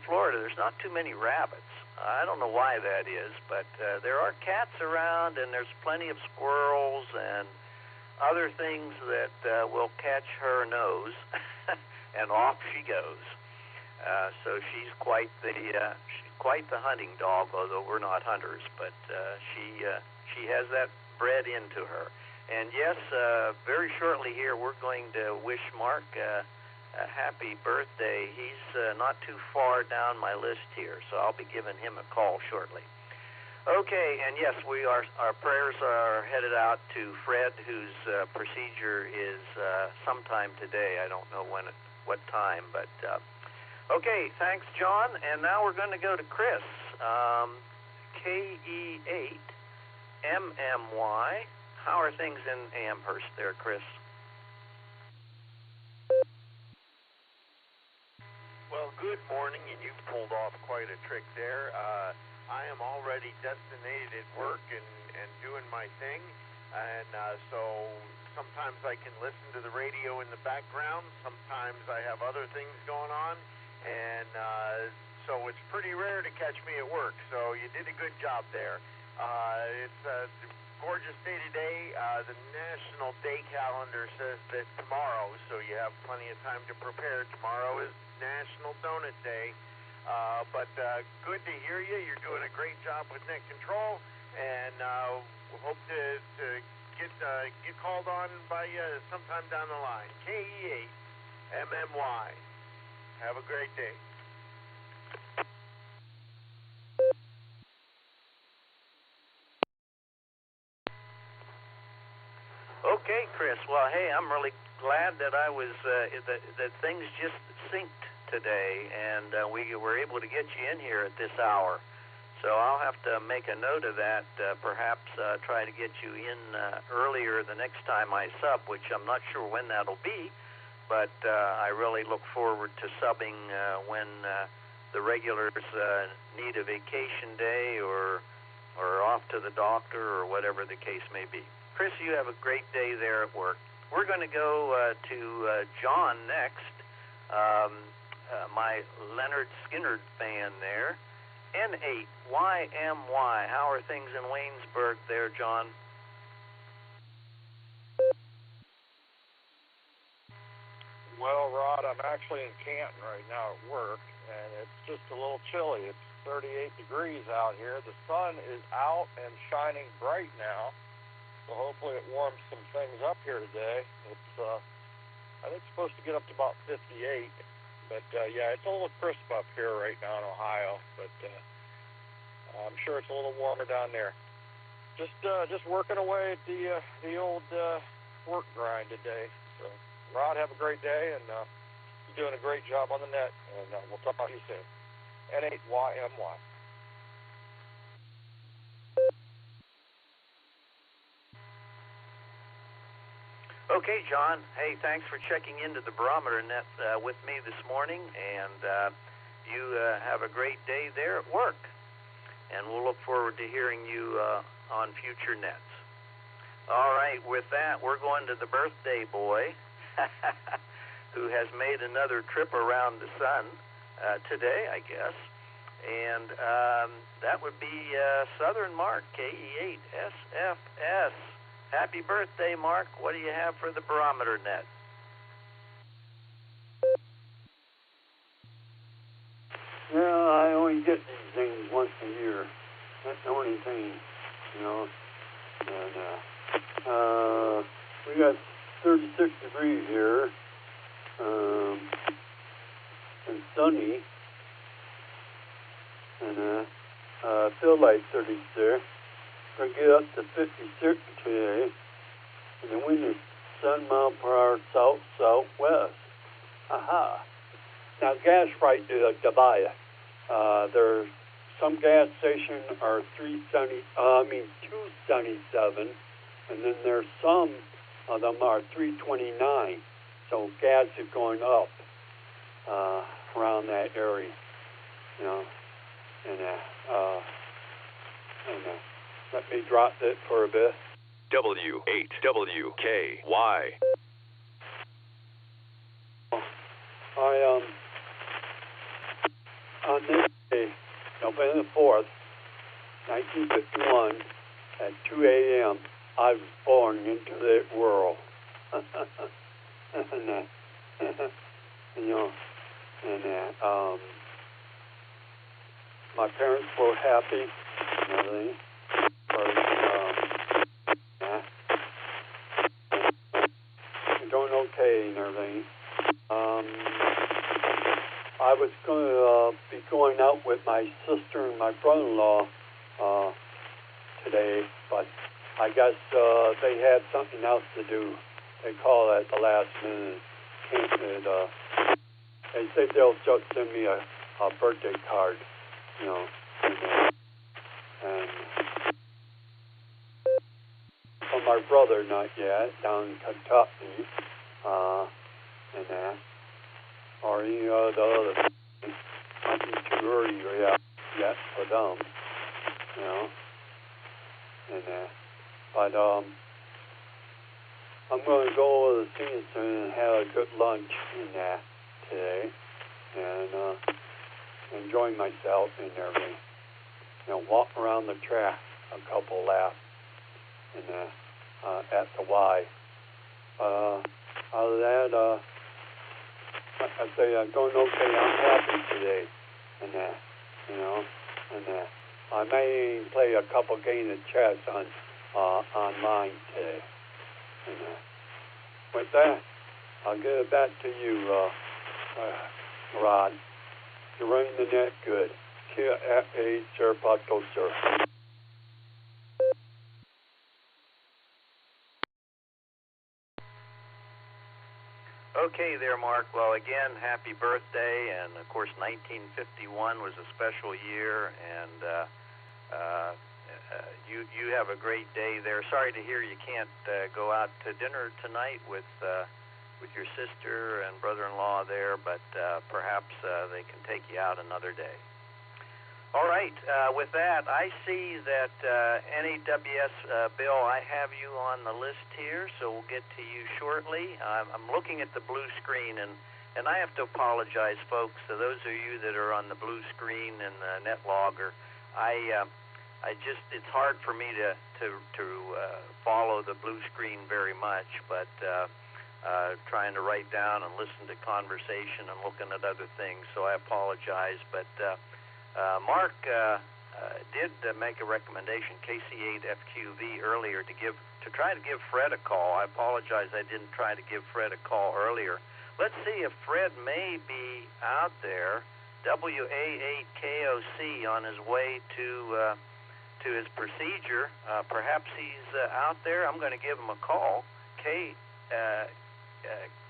Florida, there's not too many rabbits. I don't know why that is, but there are cats around, and there's plenty of squirrels and other things that will catch her nose, and off she goes. So she's quite the hunting dog, although we're not hunters. But she has that bred into her. And yes, very shortly here we're going to wish Mark a happy birthday. He's not too far down my list here, so I'll be giving him a call shortly. Okay, and yes, our prayers are headed out to Fred, whose procedure is sometime today. I don't know what time, but okay, thanks, John. And now we're going to go to Chris, KE8MMY. How are things in Amherst there, Chris? Well, good morning, and you pulled off quite a trick there. I am already destinated at work and doing my thing, and so sometimes I can listen to the radio in the background. Sometimes I have other things going on, and so it's pretty rare to catch me at work. So you did a good job there. It's a gorgeous day today. The national day calendar says that tomorrow, so you have plenty of time to prepare. Tomorrow is National Donut Day. But good to hear you. You're doing a great job with net control, and we hope to get called on by you sometime down the line. KE8MMY. Have a great day. Okay, Chris. Well, hey, I'm really glad that I was that things just synced today, and we were able to get you in here at this hour. So I'll have to make a note of that, perhaps try to get you in earlier the next time I sub, which I'm not sure when that'll be, but I really look forward to subbing when the regulars need a vacation day or off to the doctor or whatever the case may be. Chris, you have a great day there at work. We're going to go to John next. My Leonard Skinner fan there. N8YMY. How are things in Waynesburg there, John? Well, Rod, I'm actually in Canton right now at work, and it's just a little chilly. It's 38 degrees out here. The sun is out and shining bright now, so hopefully it warms some things up here today. It's I think it's supposed to get up to about 58. But, yeah, it's a little crisp up here right now in Ohio, but I'm sure it's a little warmer down there. Just working away at the old work grind today. So, Rod, have a great day, and you're doing a great job on the net, and we'll talk to you soon. N8YMY. Okay, John. Hey, thanks for checking into the Barometer Net with me this morning, and you have a great day there at work. And we'll look forward to hearing you on future nets. All right, with that, we're going to the birthday boy who has made another trip around the sun today, I guess. And that would be Southern Mark, KE8SFS. Happy birthday, Mark. What do you have for the Barometer Net? Yeah, I only get these things once a year. That's the only thing, you know. And we got 36 degrees here, and sunny, and feel like 30 there. We're going to get up to 56 today, and the wind is 7 miles per hour south-southwest. Aha. Now, gas price to buy it. There's some gas stations are $2.77, and then there's some of them are $3.29. so gas is going up around that area, you know, and let me drop it for a bit. W8WKY. On this day, November 4th, 1951, at 2 a.m., I was born into that world. You know, and my parents were happy and everything. Doing okay and everything. I was going to be going out with my sister and my brother-in-law today, but I guess they had something else to do. They called at the last minute. They said they'll just send me a birthday card, you know. And for my brother, not yet, down in Kentucky, and that, or any of the other things. Might be too early yet for them, you know. And that, but I'm going to go over to Stevenson and have a good lunch in that today, and enjoy myself and everything. You know, walk around the track a couple laps and at the Y. Other than that, I say I'm going okay. I'm happy today, and that, you know, and that. I may play a couple games of chess online today. And with that, I'll give it back to you, Rod. You're running the net good. KFA, sir, Pato, sir. Okay there, Mark. Well, again, happy birthday. And, of course, 1951 was a special year. And you have a great day there. Sorry to hear you can't go out to dinner tonight with your sister and brother-in-law there, but perhaps they can take you out another day. All right. With that, I see that NAWS, Bill, I have you on the list here, so we'll get to you shortly. I'm looking at the blue screen, and I have to apologize, folks. So those of you that are on the blue screen and the net logger, it's hard for me to follow the blue screen very much, but trying to write down and listen to conversation and looking at other things, so I apologize. But Mark did make a recommendation, KC8FQV, earlier to try to give Fred a call. I apologize, I didn't try to give Fred a call earlier. Let's see if Fred may be out there, WA8KOC, on his way to his procedure. Perhaps he's out there. I'm going to give him a call.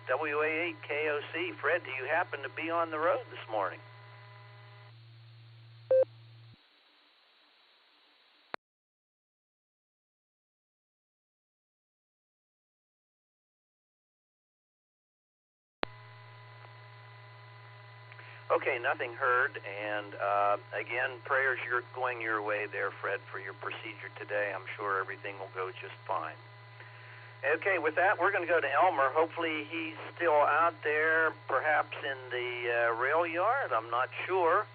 WA8KOC. Fred, do you happen to be on the road this morning? Okay, nothing heard, and again, prayers are going your way there, Fred, for your procedure today. I'm sure everything will go just fine. Okay, with that, we're going to go to Elmer. Hopefully he's still out there, perhaps in the rail yard. I'm not sure.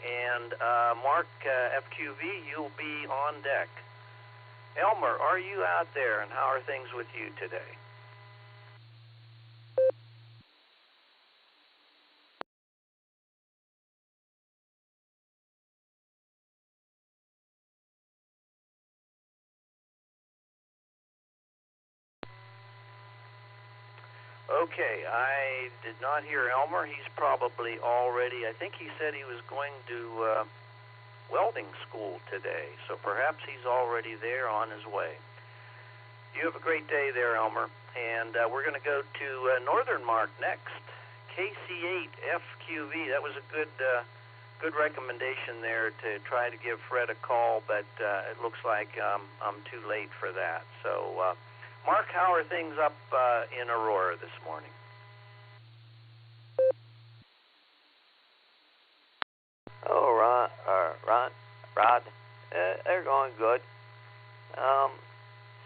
And Mark, FQV, you'll be on deck. Elmer, are you out there, and how are things with you today? Okay, I did not hear Elmer. He's probably already, I think he said he was going to welding school today, so perhaps he's already there on his way. You have a great day there, Elmer, and we're going to go to Northern Mark next. KC8FQV, that was a good recommendation there to try to give Fred a call, but it looks like I'm too late for that. So, Mark, how are things up in Aurora this morning? going good.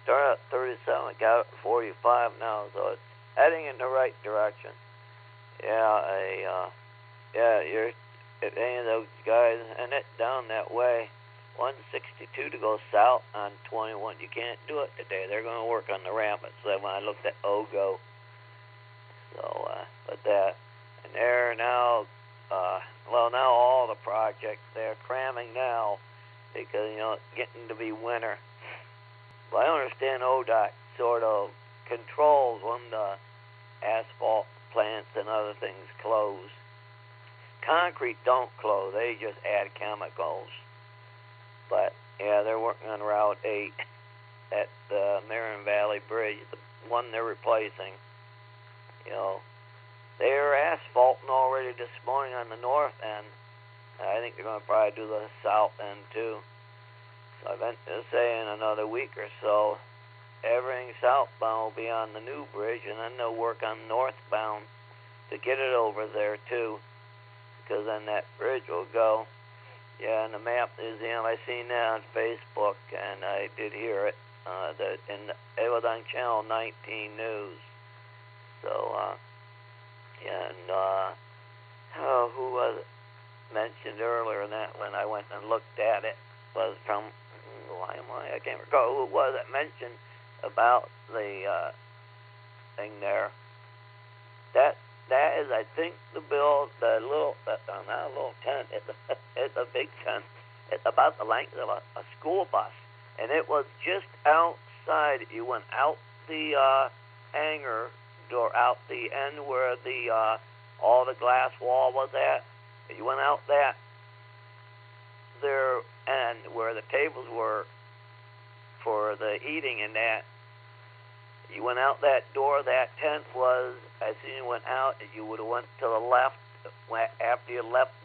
Started at 37, got up to 45 now, so it's heading in the right direction. You're at any of those guys, and it's down that way. 162 to go south on 21. You can't do it today. They're going to work on the ramp. So when I looked at OGO, so but that, and they're now, now all the projects they're cramming now because it's getting to be winter. Well, I understand ODOT sort of controls when the asphalt plants and other things close. Concrete don't close. They just add chemicals. But, they're working on Route 8 at the Marion Valley Bridge, the one they're replacing. They were asphalting already this morning on the north end. I think they're going to probably do the south end, too. So I've been to say in another week or so, everything southbound will be on the new bridge, and then they'll work on northbound to get it over there, too, because then that bridge will go. Yeah, and the map museum, I seen that on Facebook, and I did hear it. It was on Channel 19 News. So, who was it mentioned earlier in that when I went and looked at it was from, I can't recall who it was that mentioned about the thing there. That is, I think, the bill, not a little tent, it's a big tent. It's about the length of a school bus. And it was just outside. You went out the hangar door, out the end where all the glass wall was at. You went out that there and where the tables were for the eating and that. You went out that door, that tent was, as soon as you went out, you would have went to the left, after you left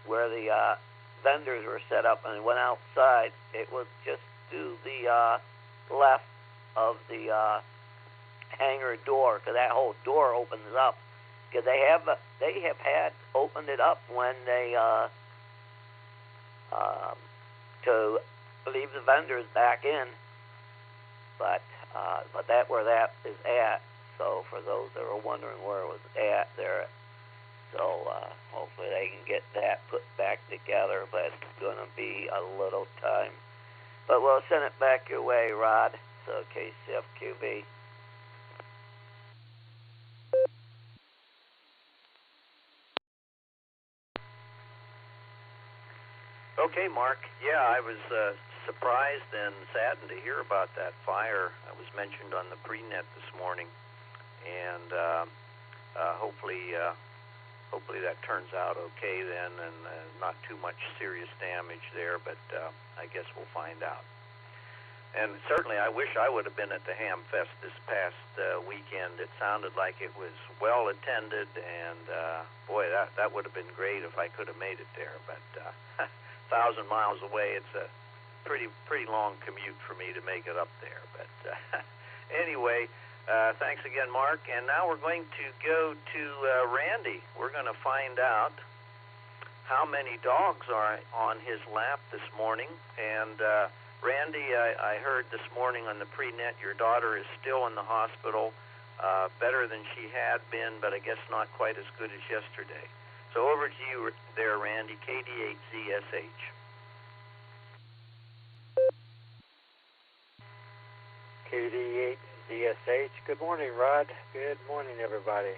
where the vendors were set up and went outside, it was just to the left of the hangar door, because that whole door opens up, because they have had opened it up when they, to leave the vendors back in, but that where that is at. So for those that are wondering where it was at there, so hopefully they can get that put back together, but it's going to be a little time. But we'll send it back your way, Rod. So KCFQB. Okay, Mark. Yeah, I was surprised and saddened to hear about that fire that was mentioned on the pre-net this morning, and hopefully that turns out okay then, and not too much serious damage there, but I guess we'll find out. And certainly I wish I would have been at the Ham Fest this past weekend. It sounded like it was well attended, and boy, that would have been great if I could have made it there, but 1,000 miles away, it's a pretty long commute for me to make it up there. But anyway, thanks again, Mark. And now we're going to go to Randy. We're going to find out how many dogs are on his lap this morning. And Randy, I heard this morning on the pre-net your daughter is still in the hospital, better than she had been, but I guess not quite as good as yesterday. So over to you there, Randy, KD8ZSH. KD8ZSH. Good morning, Rod. Good morning, everybody.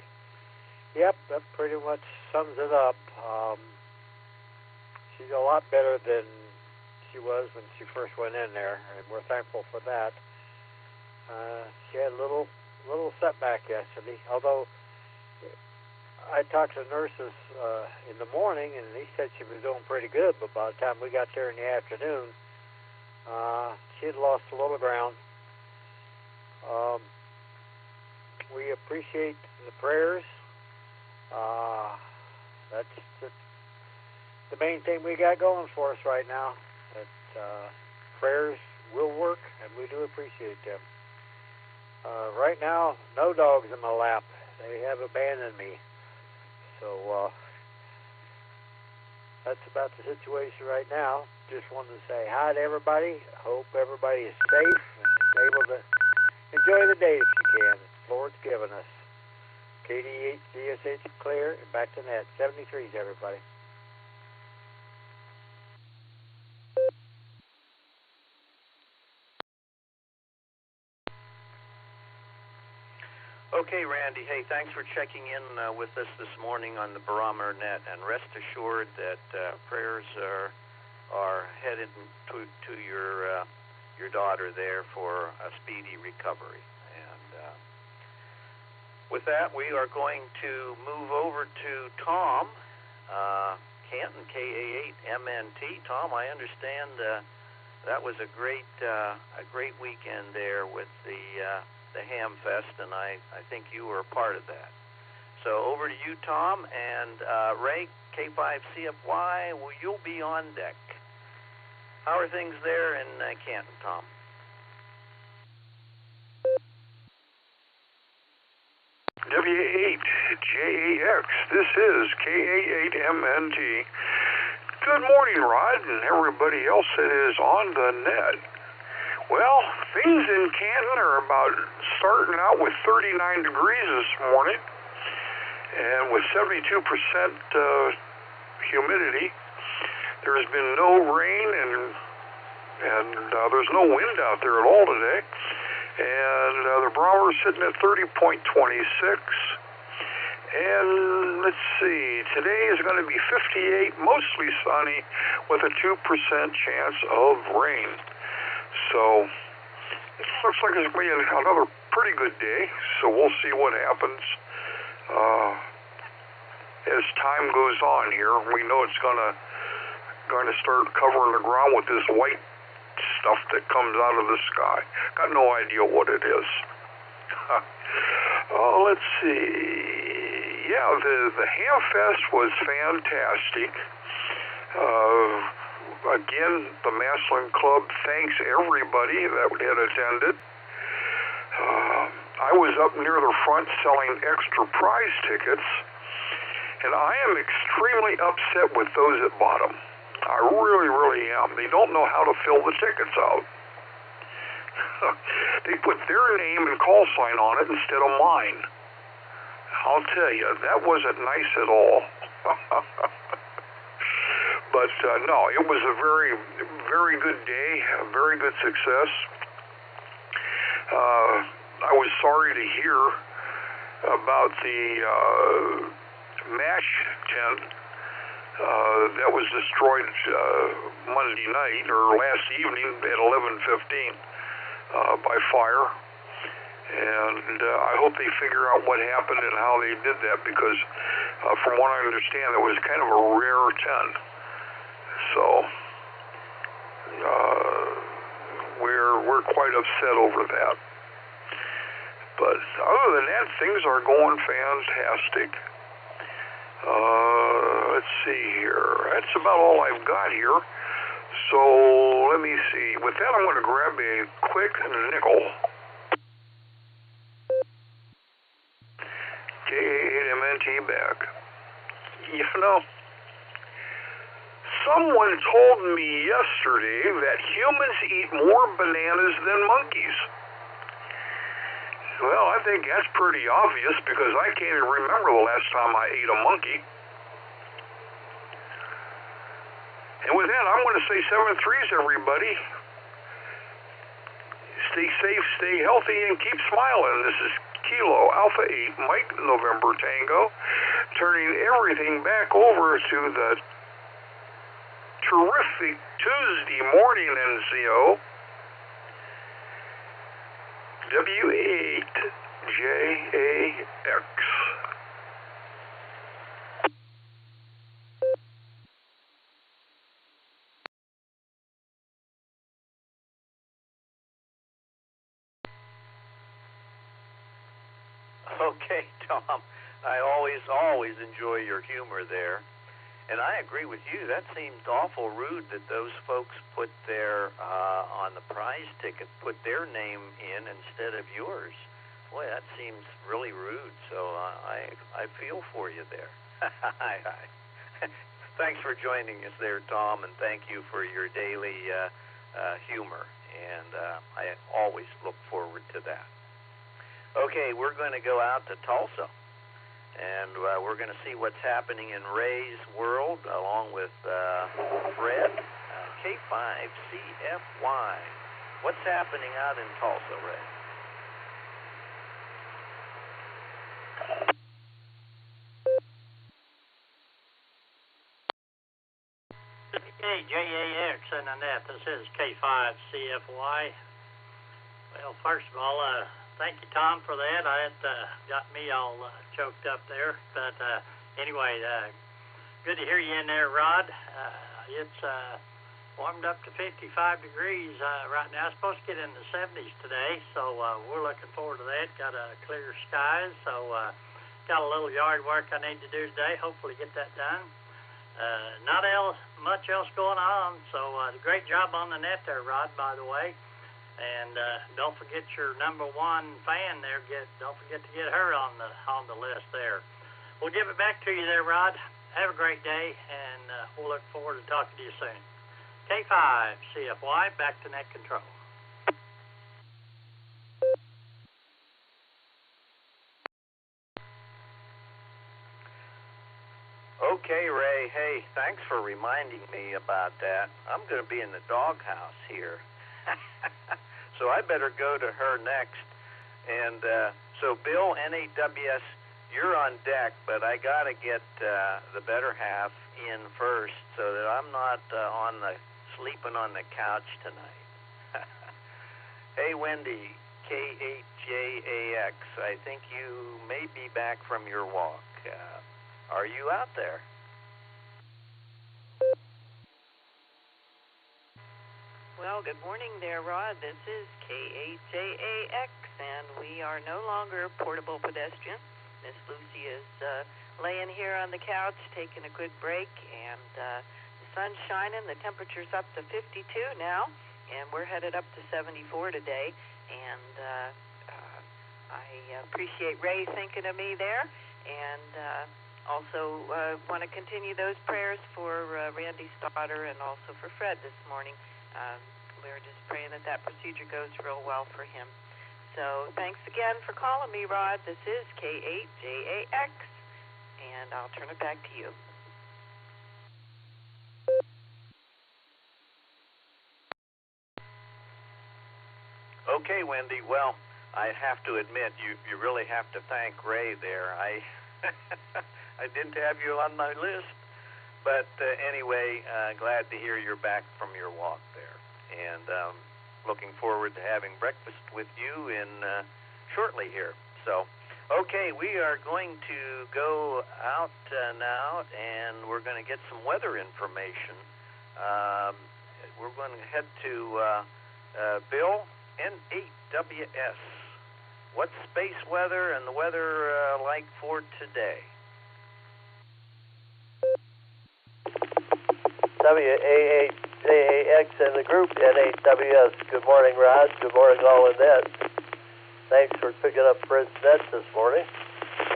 Yep, that pretty much sums it up. She's a lot better than she was when she first went in there, and we're thankful for that. She had a little setback yesterday, although I talked to nurses in the morning, and they said she was doing pretty good, but by the time we got there in the afternoon, she had lost a little ground. We appreciate the prayers. That's the main thing we got going for us right now. Prayers will work, and we do appreciate them. Right now, no dogs in my lap. They have abandoned me. So that's about the situation right now. just wanted to say hi to everybody. Hope everybody is safe and is able to enjoy the day if you can. The Lord's given us. KD8 DSH clear and back to net. 73s, everybody. Okay, Randy. Hey, thanks for checking in with us this morning on the Barometer Net, and rest assured that prayers are headed to your daughter there for a speedy recovery. And with that, we are going to move over to Tom, Canton, KA8MNT. Tom, I understand that was a great weekend there with the Ham Fest, and I think you were a part of that. So over to you, Tom, and Ray, K5CFY, you'll be on deck. How are things there in Canton, Tom? W8JAX, this is KA8MNT. Good morning, Rod, and everybody else that is on the net. Well, things in Canton are about starting out with 39 degrees this morning, and with 72% humidity. There's been no rain, and there's no wind out there at all today. And the barometer's sitting at 30.26. And let's see, today is going to be 58, mostly sunny, with a 2% chance of rain. So it looks like it's going to be another pretty good day. So we'll see what happens as time goes on here. We know it's going to start covering the ground with this white stuff that comes out of the sky. Got no idea what it is. Let's see. Yeah, the Ham Fest was fantastic. Again, the Maslin Club thanks everybody that had attended. I was up near the front selling extra prize tickets, and I am extremely upset with those that bought them. I really, really am. They don't know how to fill the tickets out. They put their name and call sign on it instead of mine. I'll tell you, that wasn't nice at all. But no, it was a very, very good day, a very good success. I was sorry to hear about the MASH tent that was destroyed Monday night or last evening at 11:15 by fire. And I hope they figure out what happened and how they did that, because from what I understand, it was kind of a rare tent. So we're quite upset over that. But other than that, things are going fantastic. Let's see here. That's about all I've got here. So let me see. With that, I'm going to grab a quick nickel. KA8MNT back. You know, someone told me yesterday that humans eat more bananas than monkeys. Well, I think that's pretty obvious, because I can't even remember the last time I ate a monkey. And with that, I'm going to say 7-3s, everybody. Stay safe, stay healthy, and keep smiling. This is Kilo Alpha 8, Mike November Tango, turning everything back over to the terrific Tuesday morning NCO. W8JAX. Okay, Tom. I always enjoy your humor there. And I agree with you. That seemed awful rude that those folks put their, on the prize ticket, put their name in instead of yours. Boy, that seems really rude. So I feel for you there. Thanks for joining us there, Tom, and thank you for your daily humor. And I always look forward to that. Okay, we're going to go out to Tulsa, and we're going to see what's happening in Ray's world, along with Fred, K5CFY. What's happening out in Tulsa, Ray? Hey, JAX and Annette, this is K5CFY. Well, first of all, thank you, Tom, for that. It got me all choked up there. But anyway, good to hear you in there, Rod. It's warmed up to 55 degrees right now. It's supposed to get in the 70s today, so we're looking forward to that. Got clear skies, so got a little yard work I need to do today. Hopefully get that done. Not much else going on, so great job on the net there, Rod, by the way. And don't forget your number one fan there. Don't forget to get her on the list there. We'll give it back to you there, Rod. Have a great day, and we'll look forward to talking to you soon. K5CFY, back to net control. Okay, Ray. Hey, thanks for reminding me about that. I'm going to be in the doghouse here. So I better go to her next. And so, Bill, NAWS, you're on deck, but I got to get the better half in first so that I'm not sleeping on the couch tonight. Hey, Wendy, K8JAX, I think you may be back from your walk. Are you out there? Well, good morning there, Rod. This is K8JAX, and we are no longer portable pedestrians. Miss Lucy is laying here on the couch, taking a good break, and the sun's shining. The temperature's up to 52 now, and we're headed up to 74 today. And I appreciate Ray thinking of me there, and also want to continue those prayers for Randy's daughter and also for Fred this morning. We're just praying that procedure goes real well for him. So thanks again for calling me, Rod. This is K8JAX, and I'll turn it back to you. Okay, Wendy. Well, I have to admit, you really have to thank Ray there. I didn't have you on my list, but anyway, glad to hear you're back from your walk there, and looking forward to having breakfast with you in shortly here. So, okay, we are going to go out now, and we're going to get some weather information. We're going to head to Bill, N8WS. What's space weather and the weather like for today? WA8JAX and the group N8WS. Good morning, Rod. Good morning, all in that. Thanks for picking up Fred's net this morning.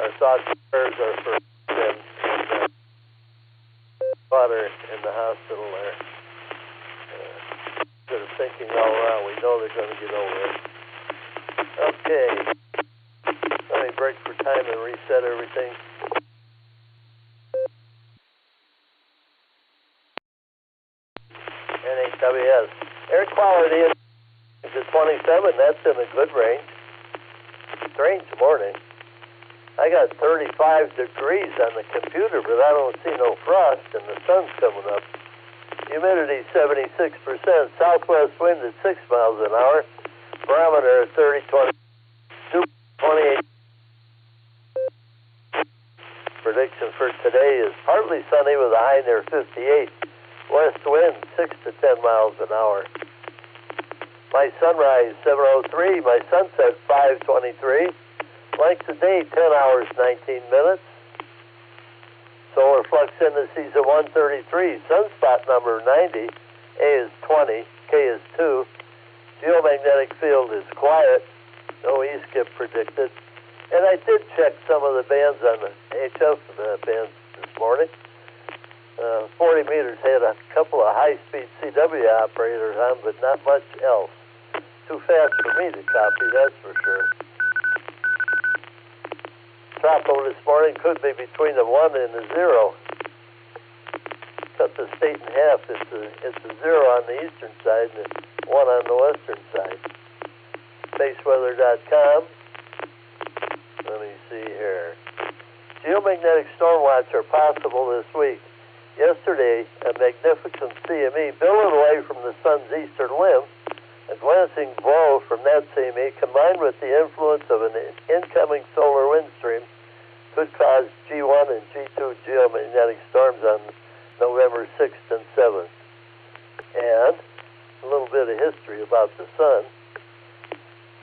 Our thoughts and prayers are for him and father in the hospital there. Sort of thinking all around. We know they're going to get over it. Okay. Let me break for time and reset everything. NAWS. Air quality is to 27. That's in a good range. Strange morning. I got 35 degrees on the computer, but I don't see no frost, and the sun's coming up. Humidity 76%. Southwest wind at 6 miles an hour. Barometer at 30-20. 28. Prediction for today is partly sunny with a high near 58. West wind 6 to 10 miles an hour. My sunrise 7:03. My sunset 5:23. Length of day 10 hours 19 minutes. Solar flux indices at 133. Sunspot number 90. A is 20. K is 2. Geomagnetic field is quiet. No E-skip predicted. And I did check some of the bands on the HF bands this morning. 40 meters had a couple of high-speed CW operators on, but not much else. Too fast for me to copy, that's for sure. Tropo this morning could be between a 1 and a 0. Cut the state in half. It's a 0 on the eastern side and 1 on the western side. Spaceweather.com. Let me see here. Geomagnetic storm watch are possible this week. Yesterday, a magnificent CME billowed away from the sun's eastern limb. A glancing blow from that CME, combined with the influence of an incoming solar wind stream, could cause G1 and G2 geomagnetic storms on November 6th and 7th. And a little bit of history about the sun.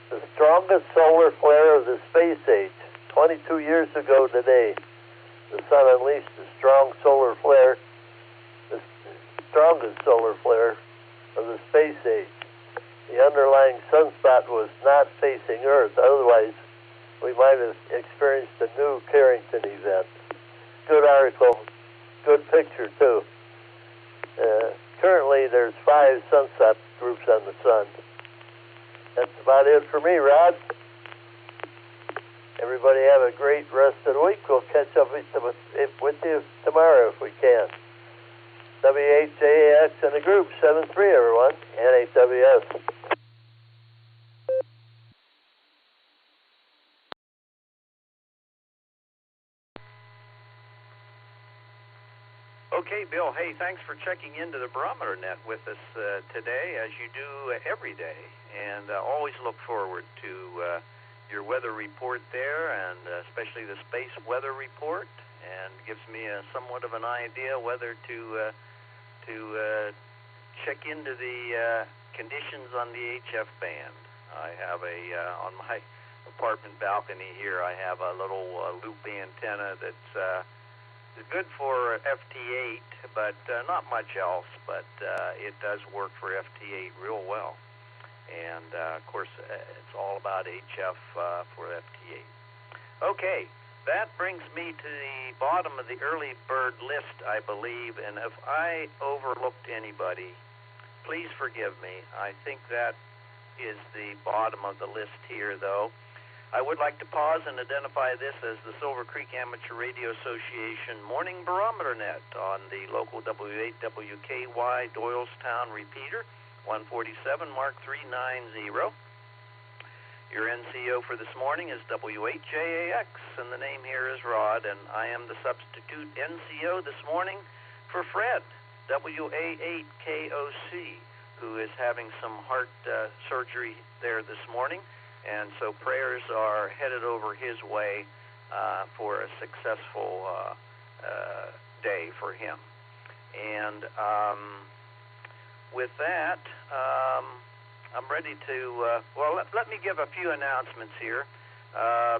The strongest solar flare of the space age. 22 years ago today, the sun unleashed a strong solar flare, the strongest solar flare of the space age. The underlying sunspot was not facing Earth. Otherwise, we might have experienced a new Carrington event. Good article, good picture, too. Currently, there's 5 sunset groups on the sun. That's about it for me, Rod. Everybody have a great rest of the week. We'll catch up with you tomorrow if we can. W8JAX and the group, 7-3, everyone. NHWS. Okay, Bill, hey, thanks for checking into the Barometer Net with us today, as you do every day. And always look forward to your weather report there, and especially the space weather report, and gives me somewhat of an idea whether to check into the conditions on the HF band. I have on my apartment balcony here, I have a little loop antenna that's good for FT8, but not much else, but it does work for FT8 real well. And, of course, it's all about HF for FT8. Okay, that brings me to the bottom of the early bird list, I believe, and if I overlooked anybody, please forgive me. I think that is the bottom of the list here, though. I would like to pause and identify this as the Silvercreek Amateur Radio Association Morning Barometer Net on the local W8WKY Doylestown repeater, 147 Mark 390. Your NCO for this morning is W8JAX, and the name here is Rod, and I am the substitute NCO this morning for Fred, WA8KOC, who is having some heart surgery there this morning, and so prayers are headed over his way for a successful day for him. And with that, I'm ready to, let me give a few announcements here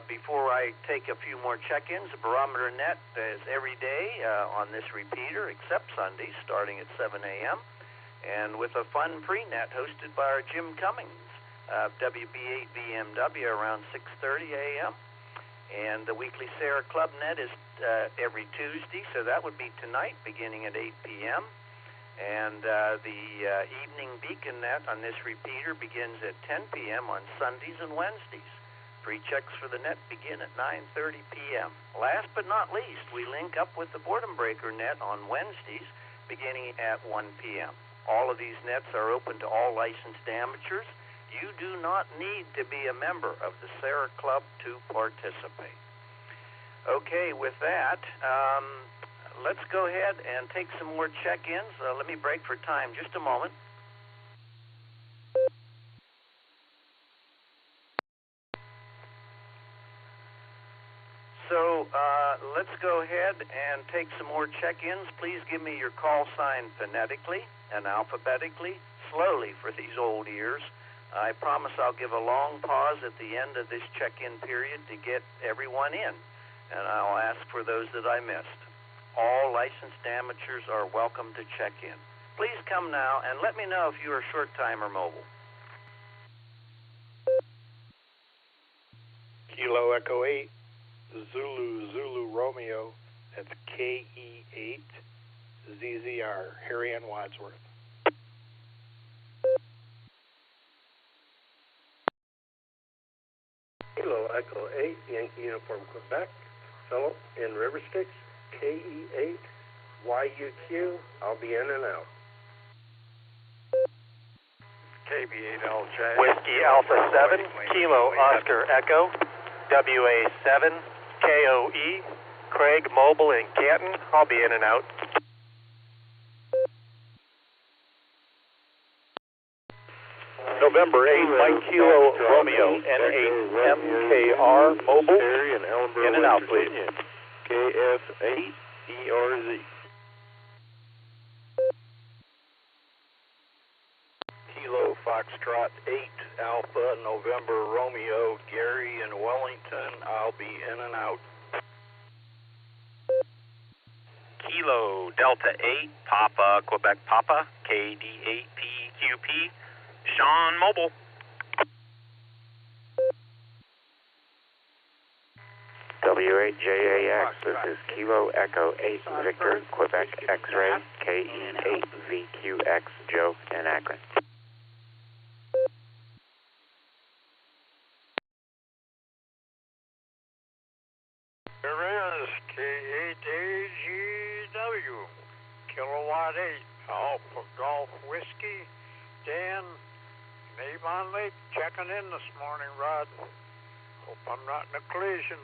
before I take a few more check-ins. The Barometer Net is every day on this repeater, except Sundays, starting at 7 a.m., and with a fun pre-net hosted by our Jim Cummings, WB8BMW, around 6:30 a.m., and the weekly Sarah Club Net is every Tuesday, so that would be tonight, beginning at 8 p.m., and the evening Beacon Net on this repeater begins at 10 p.m. on Sundays and Wednesdays. Free checks for the net begin at 9:30 p.m. Last but not least, we link up with the Boredom Breaker Net on Wednesdays beginning at 1 p.m. All of these nets are open to all licensed amateurs. You do not need to be a member of the Sarah Club to participate. Okay, with that, let's go ahead and take some more check-ins. Let me break for time just a moment. So let's go ahead and take some more check-ins. Please give me your call sign phonetically and alphabetically, slowly for these old ears. I promise I'll give a long pause at the end of this check-in period to get everyone in, and I'll ask for those that I missed. All licensed amateurs are welcome to check in. Please come now and let me know if you are short time or mobile. Kilo Echo 8, Zulu Romeo, that's KE8, ZZR, Harry Ann Wadsworth. Kilo Echo 8, Yankee Uniform Quebec, Philip in River Styx, KE8, YUQ, I'll be in and out. KB8LJ. Whiskey Alpha 7, Kilo Oscar Echo, WA7, KOE, Craig Mobile in Canton, I'll be in and out. November 8, Mike Kilo Romeo, N8 MKR Mobile, in and out, please. KF8 ERZ. Kilo Foxtrot 8 Alpha November Romeo, Gary in Wellington, I'll be in and out. Kilo Delta 8 Papa Quebec Papa, KD8PQP, Sean Mobile. W8JAX, this is Kilo Echo 8 Victor, Quebec X-Ray, KE8VQX, Joe in Akron. There is K8AGW, Kilowatt 8, Alpha Golf Whiskey, Dan, Avon Lake, checking in this morning, Rod. Hope I'm not in a collision.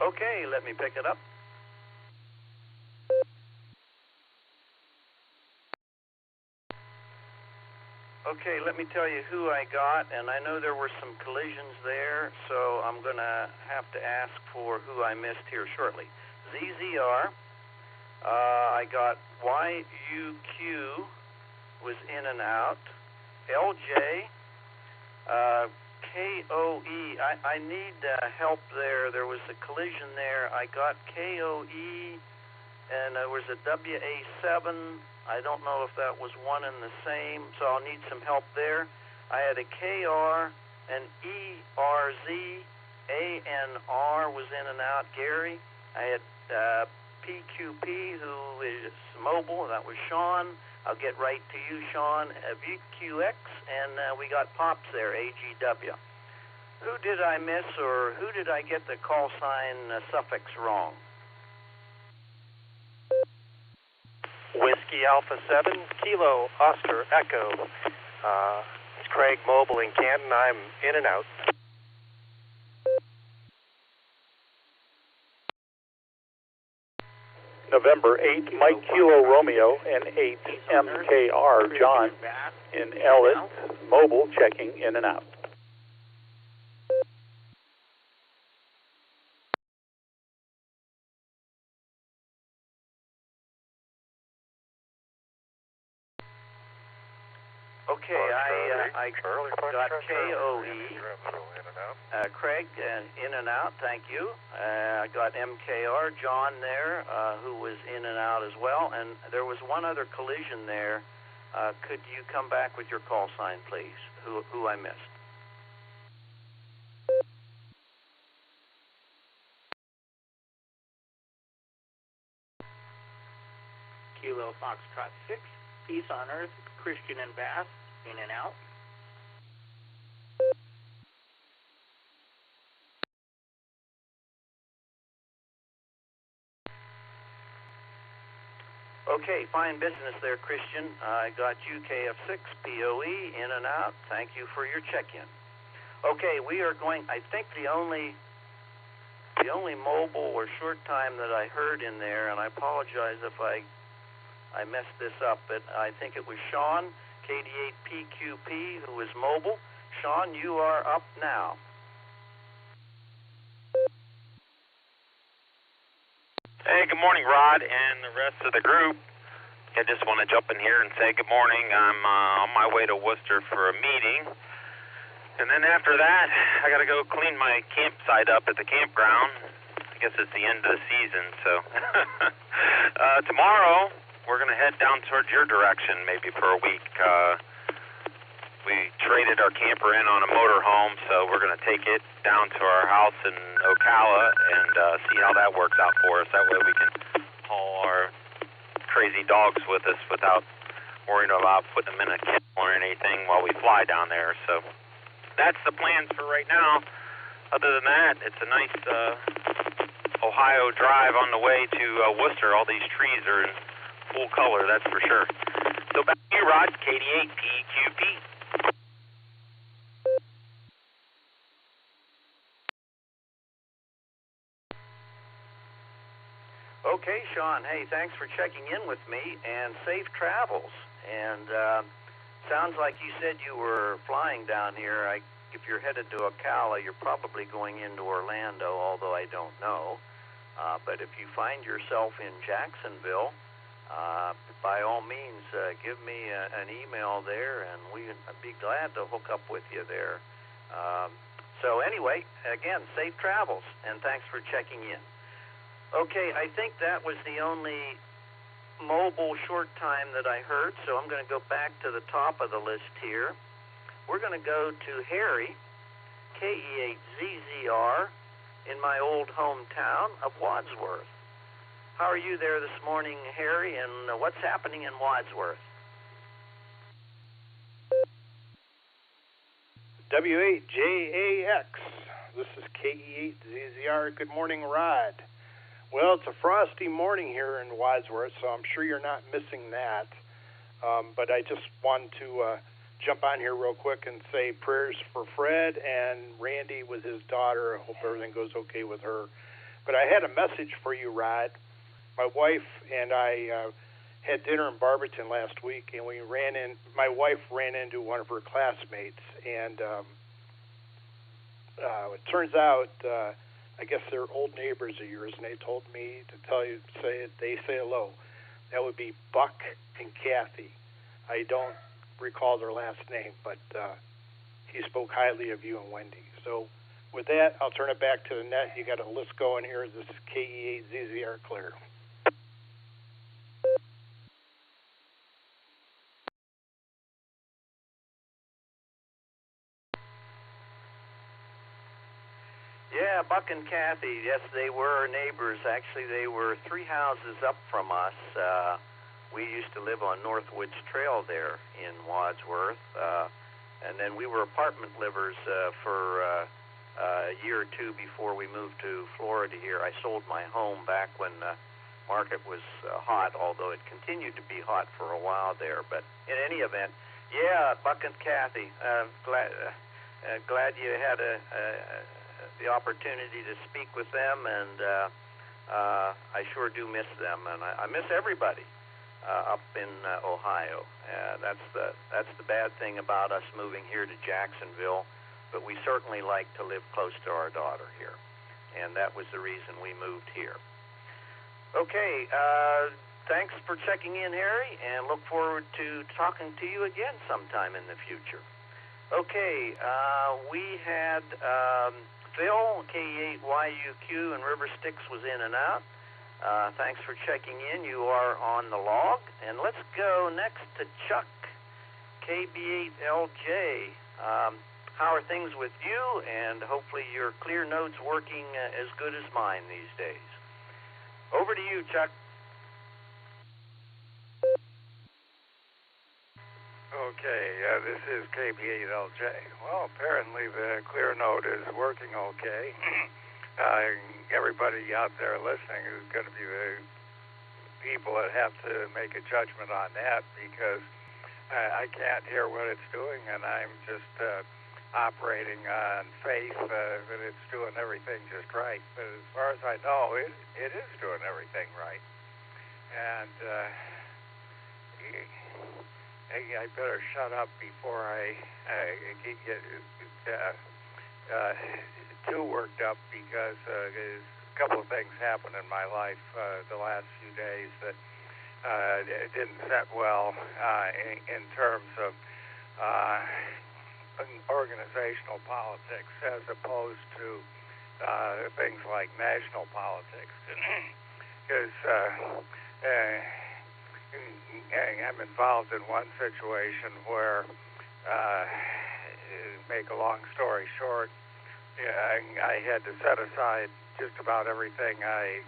Okay, let me pick it up. Okay, let me tell you who I got, and I know there were some collisions there, so I'm going to have to ask for who I missed here shortly. ZZR, I got YUQ, was in and out. LJ, KOE, I need help there. There was a collision there. I got KOE, and there was a WA7. I don't know if that was one and the same, so I'll need some help there. I had a KR, an ERZ, ANR was in and out, Gary. I had PQP, who is mobile, that was Sean. I'll get right to you, Sean. VQX, and we got Pops there, AGW. Who did I miss, or who did I get the call sign suffix wrong? Whiskey Alpha 7, Kilo Oscar Echo. It's Craig Mobile in Canton. I'm in and out. November 8, Mike Kilo Romeo, N8 MKR John in Ellet, Mobile, checking in and out. Okay, I got KOE, Craig, in and out, thank you. I got MKR, John there, who was in and out as well, and there was one other collision there. Could you come back with your call sign, please, who I missed? Kilo Foxtrot 6, Peace on Earth, Christian and Bass, in and out. Okay, fine business there, Christian. I got you, KF6, POE, in and out. Thank you for your check-in. Okay, we are going, I think the only mobile or short time that I heard in there, and I apologize if I messed this up, but I think it was Sean, KD8PQP, who was mobile. Sean, you are up now. Hey, good morning, Rod, and the rest of the group. I just want to jump in here and say good morning. I'm on my way to Worcester for a meeting. And then after that, I got to go clean my campsite up at the campground. I guess it's the end of the season, so. Tomorrow, we're going to head down towards your direction maybe for a week. We traded our camper in on a motorhome, so we're going to take it down to our house in Ocala and see how that works out for us. That way we can haul our crazy dogs with us without worrying about putting them in a kennel or anything while we fly down there. So that's the plans for right now. Other than that, it's a nice Ohio drive on the way to Worcester. All these trees are in full color, that's for sure. So back to you, Rod, KD8PQP. Okay, Sean. Hey, thanks for checking in with me, and safe travels. And sounds like you said you were flying down here. If you're headed to Ocala, you're probably going into Orlando, although I don't know. But if you find yourself in Jacksonville, by all means, give me an email there, and we'd be glad to hook up with you there. So anyway, again, safe travels, and thanks for checking in. Okay, I think that was the only mobile short time that I heard, so I'm going to go back to the top of the list here. We're going to go to Harry, KE8ZZR, in my old hometown of Wadsworth. How are you there this morning, Harry, and what's happening in Wadsworth? W8JAX. This is KE8ZZR. Good morning, Rod. Well, it's a frosty morning here in Wadsworth, so I'm sure you're not missing that. But I just wanted to jump on here real quick and say prayers for Fred and Randy with his daughter. I hope everything goes okay with her. But I had a message for you, Rod. My wife and I had dinner in Barberton last week, and my wife ran into one of her classmates, and it turns out I guess they're old neighbors of yours, and they told me to tell you, they say hello. That would be Buck and Kathy. I don't recall their last name, but he spoke highly of you and Wendy. So with that, I'll turn it back to the net. You got a list going here. This is KE8ZZR clear. Yeah, Buck and Kathy, yes, they were neighbors. Actually, they were 3 houses up from us. We used to live on Northwoods Trail there in Wadsworth. And then we were apartment livers for a year or two before we moved to Florida here. I sold my home back when the market was hot, although it continued to be hot for a while there. But in any event, yeah, Buck and Kathy, glad you had the opportunity to speak with them, and I sure do miss them, and I miss everybody up in Ohio. That's the bad thing about us moving here to Jacksonville, but we certainly like to live close to our daughter here, and that was the reason we moved here. Okay, thanks for checking in, Harry, and look forward to talking to you again sometime in the future. Okay, we had Phil, KE8YUQ, and River Styx was in and out. Thanks for checking in. You are on the log. And let's go next to Chuck, KB8LJ. How are things with you? And hopefully your clear node's working as good as mine these days. Over to you, Chuck. Okay, this is KB8LJ. Well, apparently the clear node is working okay. Everybody out there listening is going to be the people that have to make a judgment on that, because I can't hear what it's doing, and I'm just operating on faith that it's doing everything just right. But as far as I know, it is doing everything right. And I better shut up before I get too worked up, because there's a couple of things happened in my life the last few days that didn't set well in terms of organizational politics as opposed to things like national politics. Because am involved in one situation where, make a long story short, I had to set aside just about everything I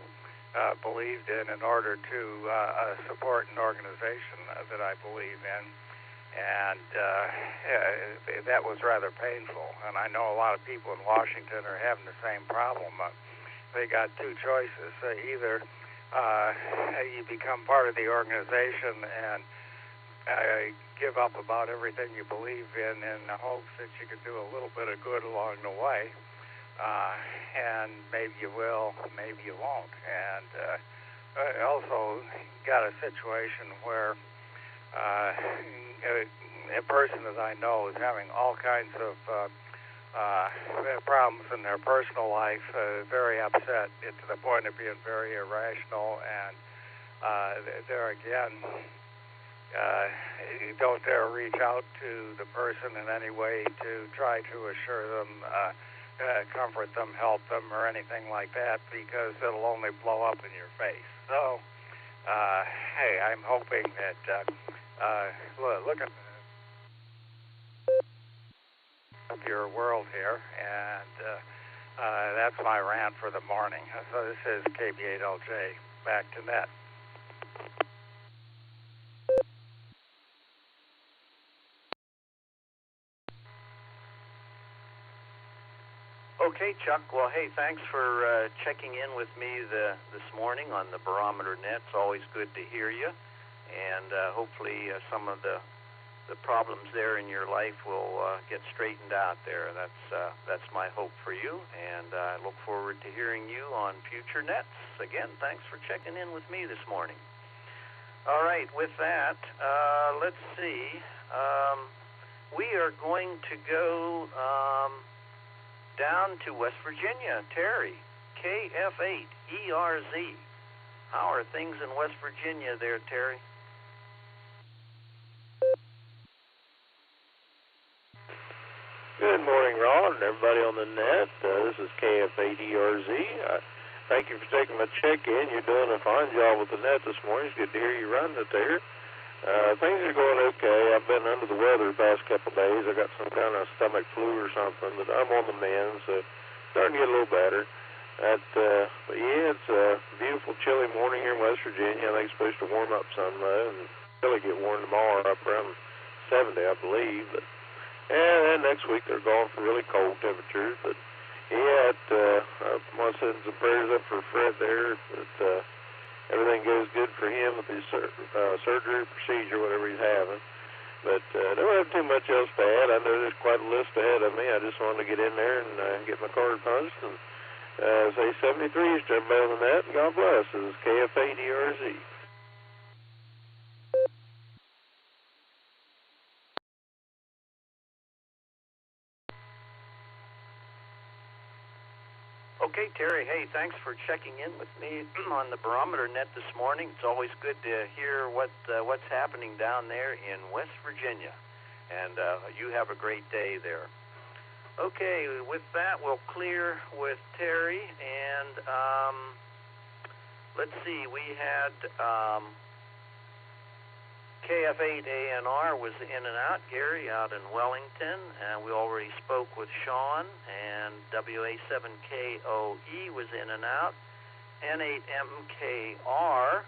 believed in order to support an organization that I believe in. And that was rather painful. And I know a lot of people in Washington are having the same problem. They got two choices. Either you become part of the organization and give up about everything you believe in the hopes that you can do a little bit of good along the way. And maybe you will, maybe you won't. And I also got a situation where a person that I know is having all kinds of problems in their personal life, very upset to the point of being very irrational, and there again, you don't dare reach out to the person in any way to try to assure them, comfort them, help them, or anything like that, because it'll only blow up in your face. So, hey, I'm hoping that look at your world here, and that's my rant for the morning. So this is KB8LJ, back to net. Okay, Chuck. Well, hey, thanks for checking in with me this morning on the Barometer Net. It's always good to hear you, and hopefully some of the problems there in your life will get straightened out there. That's my hope for you, and I look forward to hearing you on future nets. Again, thanks for checking in with me this morning. All right, with that, let's see. We are going to go down to West Virginia. Terry, KF8ERZ. How are things in West Virginia there, Terry? Good morning, Ron, and everybody on the net. This is KF8ERZ. Thank you for taking my check-in. You're doing a fine job with the net this morning. It's good to hear you running it there. Things are going okay. I've been under the weather the past couple of days. I got some kind of stomach flu or something, but I'm on the mend, so starting to get a little better. But yeah, it's a beautiful, chilly morning here in West Virginia. I think it's supposed to warm up some, though, and really get warm tomorrow, up around 70, I believe. But and then next week they're going for really cold temperatures. But yeah, I want to send some prayers up for Fred there. That everything goes good for him with his surgery procedure, whatever he's having. But don't have too much else to add. I know there's quite a list ahead of me. I just wanted to get in there and get my card punched and say 73 to everybody on the net. And God bless. This is KF8ERZ. Okay, Terry, hey, thanks for checking in with me on the Barometer Net this morning. It's always good to hear what's happening down there in West Virginia, and you have a great day there. Okay, with that, we'll clear with Terry, and let's see, we had KF8ANR was in and out, Gary out in Wellington, and we already spoke with Sean, and WA7KOE was in and out. N8MKR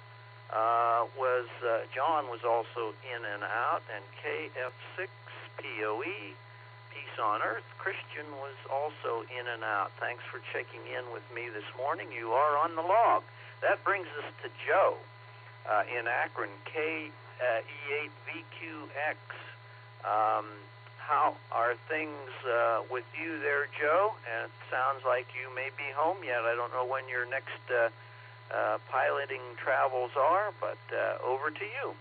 John was also in and out, and KF6POE, Peace on Earth, Christian was also in and out. Thanks for checking in with me this morning. You are on the log. That brings us to Joe in Akron, E8VQX. How are things with you there, Joe? And it sounds like you may be home yet. I don't know when your next piloting travels are, but over to you.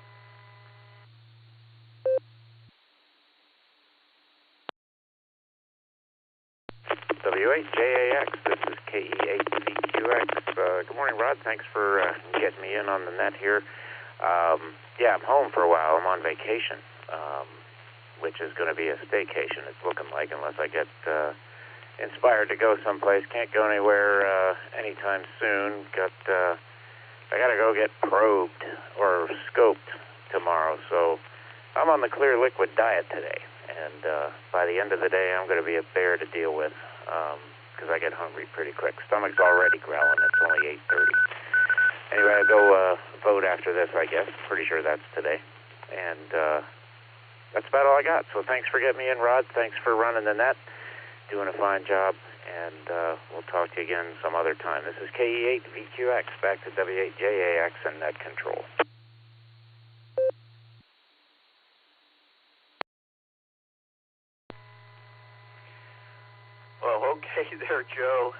W8JAX, this is KE8VQX. Good morning, Rod. Thanks for getting me in on the net here. Yeah, I'm home for a while. I'm on vacation, which is going to be a staycation, it's looking like, unless I get inspired to go someplace. Can't go anywhere anytime soon. I got to go get probed or scoped tomorrow. So I'm on the clear liquid diet today. And by the end of the day, I'm going to be a bear to deal with because I get hungry pretty quick. Stomach's already growling. It's only 8:30. Anyway, I'll go vote after this, I guess. Pretty sure that's today. And that's about all I got. So thanks for getting me in, Rod. Thanks for running the net. Doing a fine job. And we'll talk to you again some other time. This is KE8VQX, back to W8JAX and net control. Well, okay there, Joe.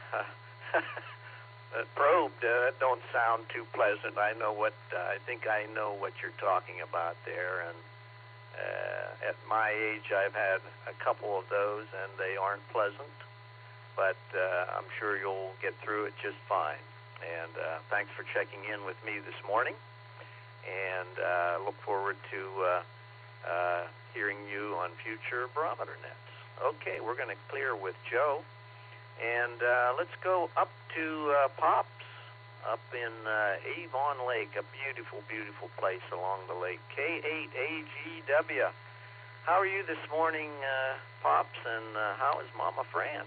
Probed, that don't sound too pleasant. I think I know what you're talking about there. And at my age, I've had a couple of those, and they aren't pleasant. But I'm sure you'll get through it just fine. And thanks for checking in with me this morning. And look forward to hearing you on future Barometer Nets. Okay, we're going to clear with Joe. And let's go up to Pops up in Avon Lake, a beautiful, beautiful place along the lake. K8AGW. How are you this morning, Pops, and how is Mama Fran?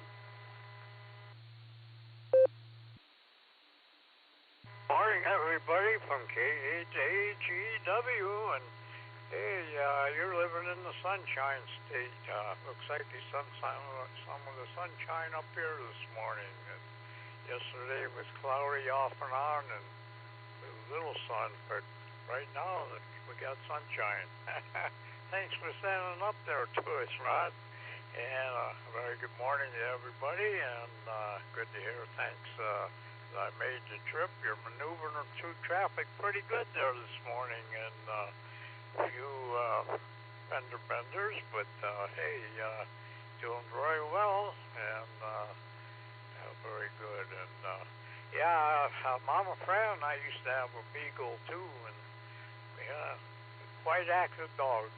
Morning, everybody, from K8AGW, and hey, you're living in the Sunshine State. Looks like the some of the sunshine up here this morning. Yesterday it was cloudy off and on, and a little sun, but right now we got sunshine. Thanks for sending up there to us, Rod. And a very good morning to everybody, and good to hear. Thanks. I made the trip. You're maneuvering through traffic pretty good there this morning, and a few fender benders, but hey, doing very well, and very good. And yeah, Mama Fran and I used to have a beagle too, and yeah, quite active dog.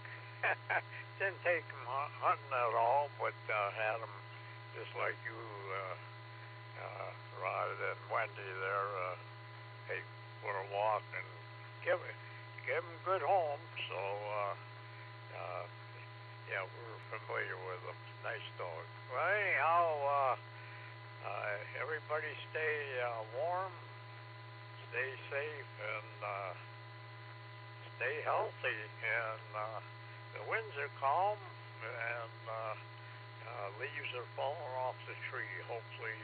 Didn't take him hunting at all, but had him just like you, Rod and Wendy there, take for a walk and give him a good home. So yeah, we're familiar with him. Nice dog. Well, anyhow, everybody stay warm, stay safe, and stay healthy. And the winds are calm, and leaves are falling off the tree. Hopefully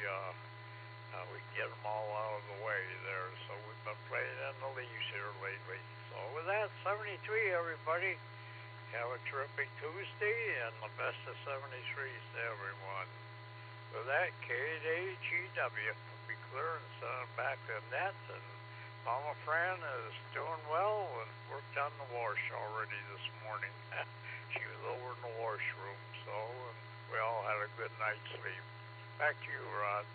we get them all out of the way there. So we've been playing in the leaves here lately. So with that, 73, everybody. Have a terrific Tuesday, and the best of 73s to everyone. With that, K8AGW will be clear and send back to Net, and Mama Fran is doing well and worked on the wash already this morning. She was over in the washroom, so and we all had a good night's sleep. Back to you, Rod.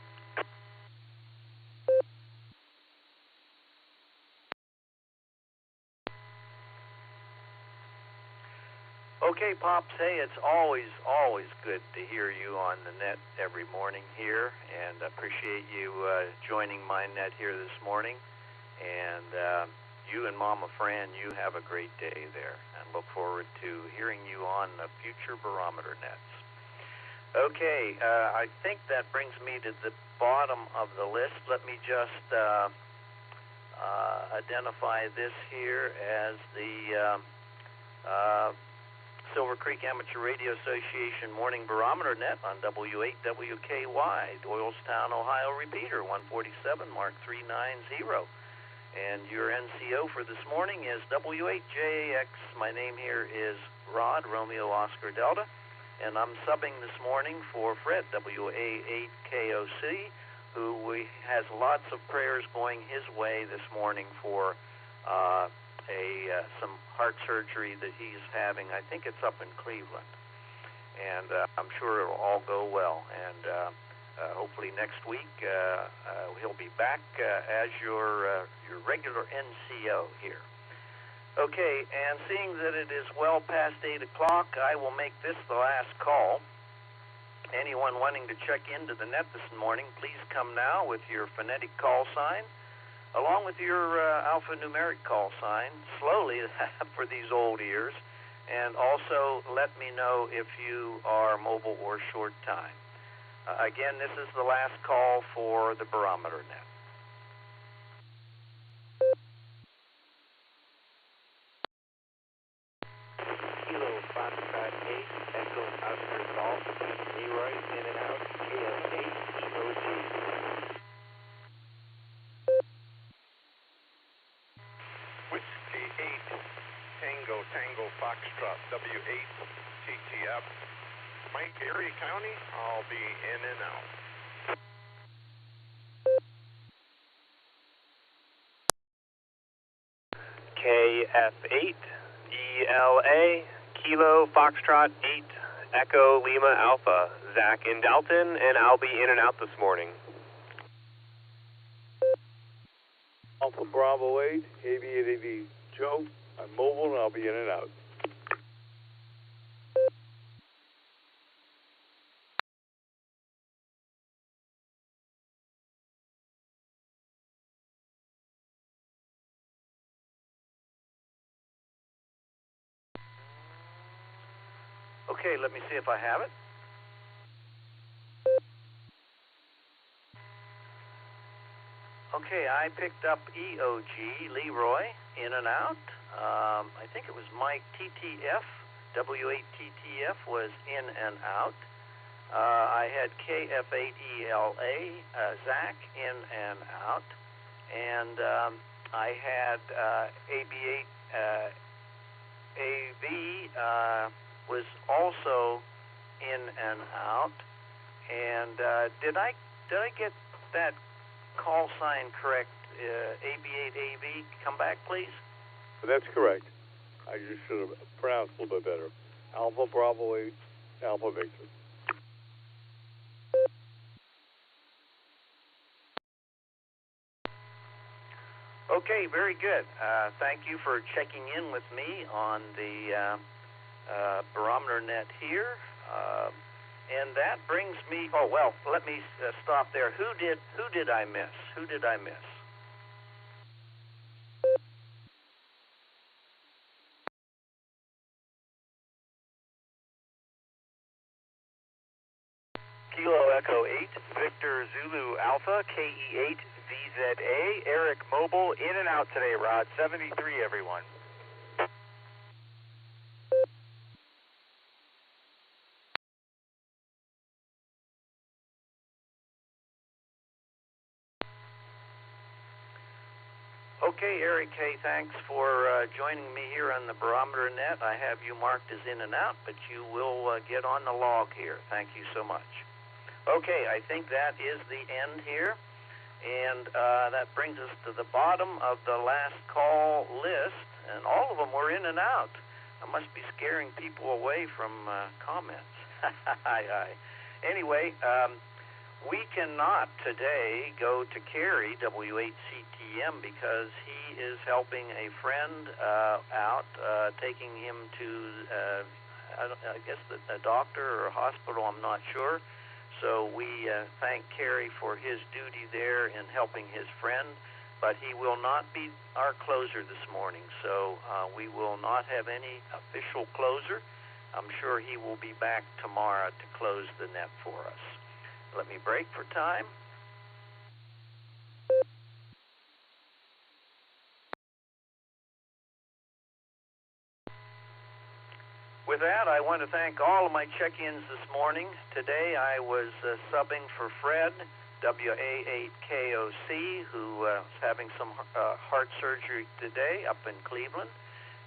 Okay, Pops, hey, it's always good to hear you on the net every morning here, and appreciate you joining my net here this morning. And you and Mama Fran, you have a great day there, and look forward to hearing you on the future Barometer Nets. Okay, I think that brings me to the bottom of the list. Let me just identify this here as the Silvercreek Amateur Radio Association Morning Barometer Net on W8WKY, Doylestown, Ohio repeater, 147, Mark 390. And your NCO for this morning is W8JAX. My name here is Rod, Romeo Oscar Delta, and I'm subbing this morning for Fred, WA8KOC, who has lots of prayers going his way this morning for some heart surgery that he's having. I think it's up in Cleveland, and I'm sure it'll all go well. And hopefully next week he'll be back as your regular NCO here. Okay, and seeing that it is well past 8 o'clock, I will make this the last call. Anyone wanting to check into the net this morning, please come now with your phonetic call sign. along with your alphanumeric call sign, slowly for these old ears, and also let me know if you are mobile or short time. Again, this is the last call for the Barometer Net. Kilo Foxtrot 8, Echo Oscar Golf, Leroy, in and out, KF8, EOG. Whiskey 8, Tango Foxtrot, W8, TTF. Mike, Erie County, I'll be in and out. KF8, ELA, Kilo Foxtrot 8, Echo Lima Alpha, Zach in Dalton, and I'll be in and out this morning. Alpha Bravo 8, AV8AV Joe, I'm mobile and I'll be in and out. Okay, let me see if I have it. Okay, I picked up EOG, Leroy, in and out. I think it was Mike TTF, W8TTF was in and out. I had KF8ELA, Zach, in and out. And I had AB8 AV was also in and out. And did I get that call sign correct? AB8AV, come back, please. That's correct. I just should have pronounced a little bit better. Alpha Bravo 8, Alpha Victor. Okay, very good. Thank you for checking in with me on the Barometer Net here. And that brings me, oh, well, let me stop there. Who did I miss? Who did I miss? Kilo Echo 8, Victor Zulu Alpha, KE8, VZA, Eric Mobile, in and out today, Rod. 73, everyone. Okay, Eric K., thanks for joining me here on the Barometer Net. I have you marked as in and out, but you will get on the log here. Thank you so much. Okay, I think that is the end here, and that brings us to the bottom of the last call list, and all of them were in and out. I must be scaring people away from comments. Anyway, we cannot today go to Kerry, W8CTM, because he is helping a friend out, taking him to, I guess, a doctor or a hospital, I'm not sure. So we thank Kerry for his duty there in helping his friend, but he will not be our closer this morning, so we will not have any official closer. I'm sure he will be back tomorrow to close the net for us. Let me break for time. With that, I want to thank all of my check-ins this morning. Today I was subbing for Fred, WA8KOC, who is having some heart surgery today up in Cleveland,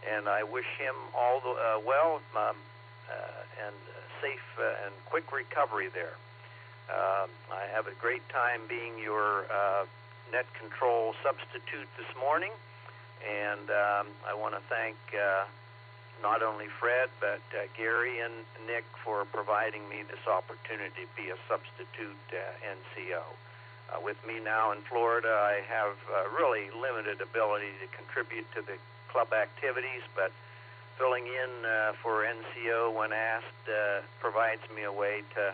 and I wish him all the well and safe and quick recovery there. I have a great time being your net control substitute this morning, and I want to thank not only Fred, but Gary and Nick for providing me this opportunity to be a substitute NCO. With me now in Florida, I have really limited ability to contribute to the club activities, but filling in for NCO when asked provides me a way to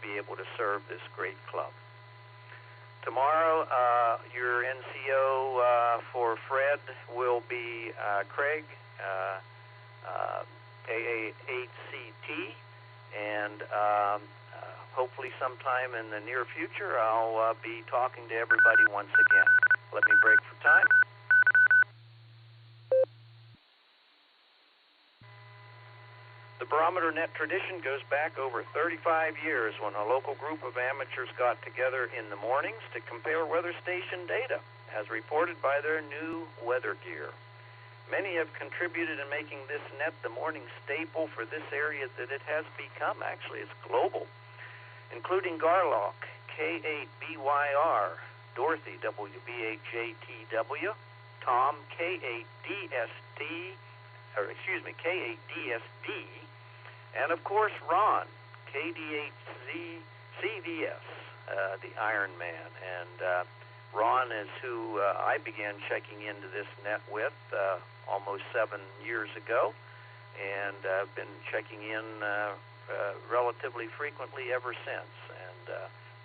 be able to serve this great club. Tomorrow, your NCO for Fred will be Craig, AA8CT, and hopefully sometime in the near future, I'll be talking to everybody once again. Let me break for time. The Barometer Net tradition goes back over 35 years when a local group of amateurs got together in the mornings to compare weather station data, as reported by their new weather gear. Many have contributed in making this net the morning staple for this area that it has become. Actually, it's global, including Garlock, K8BYR, Dorothy, WB8JTW, Tom, K8DSD, K8DSD, and of course Ron, KD8CDS, the Iron Man. And Ron is who I began checking into this net with almost 7 years ago, and I've been checking in relatively frequently ever since. And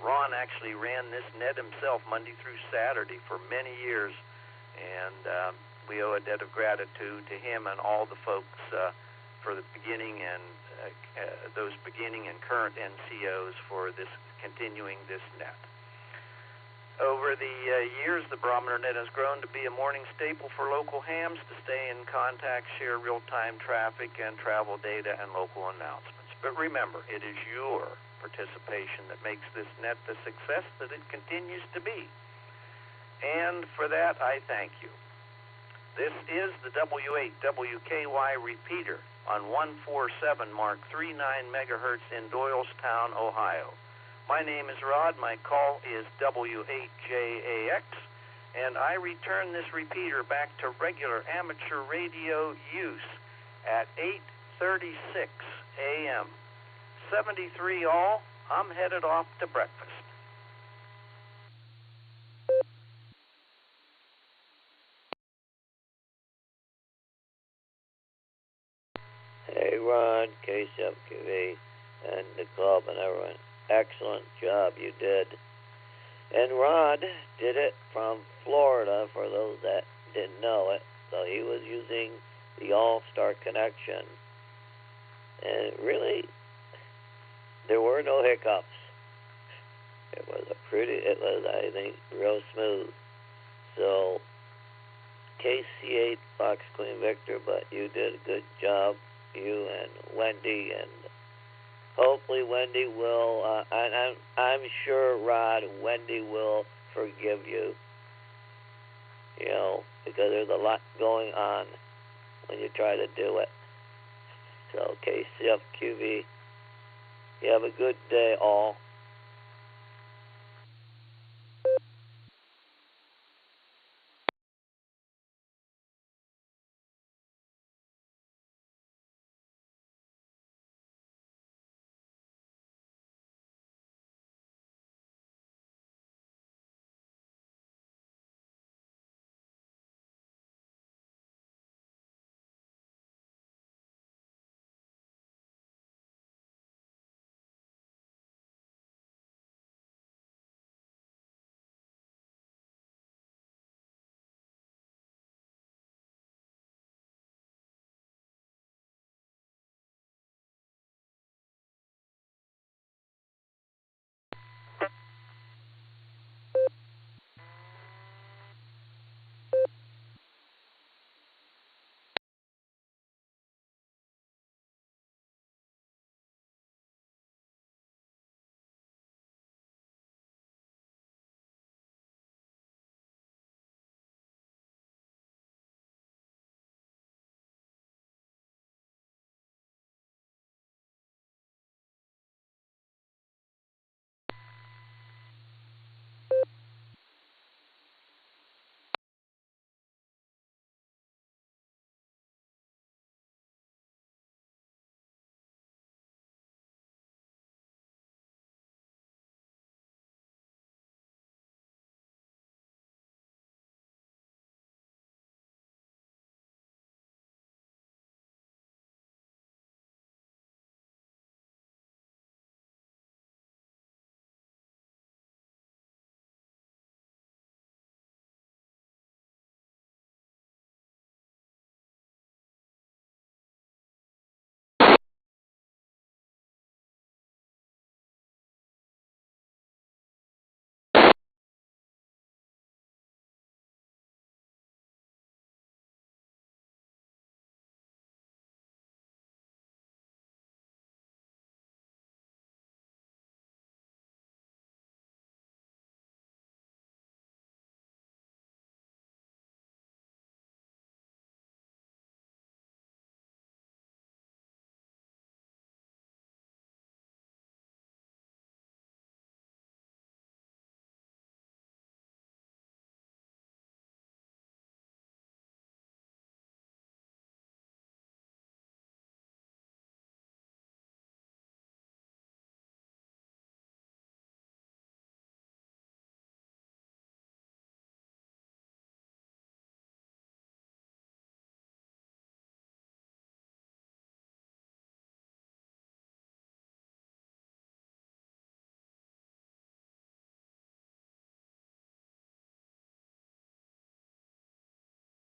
Ron actually ran this net himself Monday through Saturday for many years, and we owe a debt of gratitude to him and all the folks for the beginning and those beginning and current NCOs for this continuing this net. Over the years, the Barometer Net has grown to be a morning staple for local hams to stay in contact, share real-time traffic and travel data, and local announcements. But remember, it is your participation that makes this net the success that it continues to be. And for that, I thank you. This is the W8WKY repeater on 147 Mark 39 megahertz in Doylestown, Ohio. My name is Rod. My call is W8JAX, and I return this repeater back to regular amateur radio use at 8:36 a.m. 73 all. I'm headed off to breakfast. Hey, Ron, KCMQV, and the club and everyone. Excellent job you did. And Rod did it from Florida, for those that didn't know it. So he was using the Allstar connection. And really, there were no hiccups. It was I think, real smooth. So, KC8 Fox Queen Victor, but you did a good job, you and Wendy, and hopefully Wendy will, and I'm sure, Rod, Wendy will forgive you, you know, because there's a lot going on when you try to do it. So, KCFQV, you have a good day, all.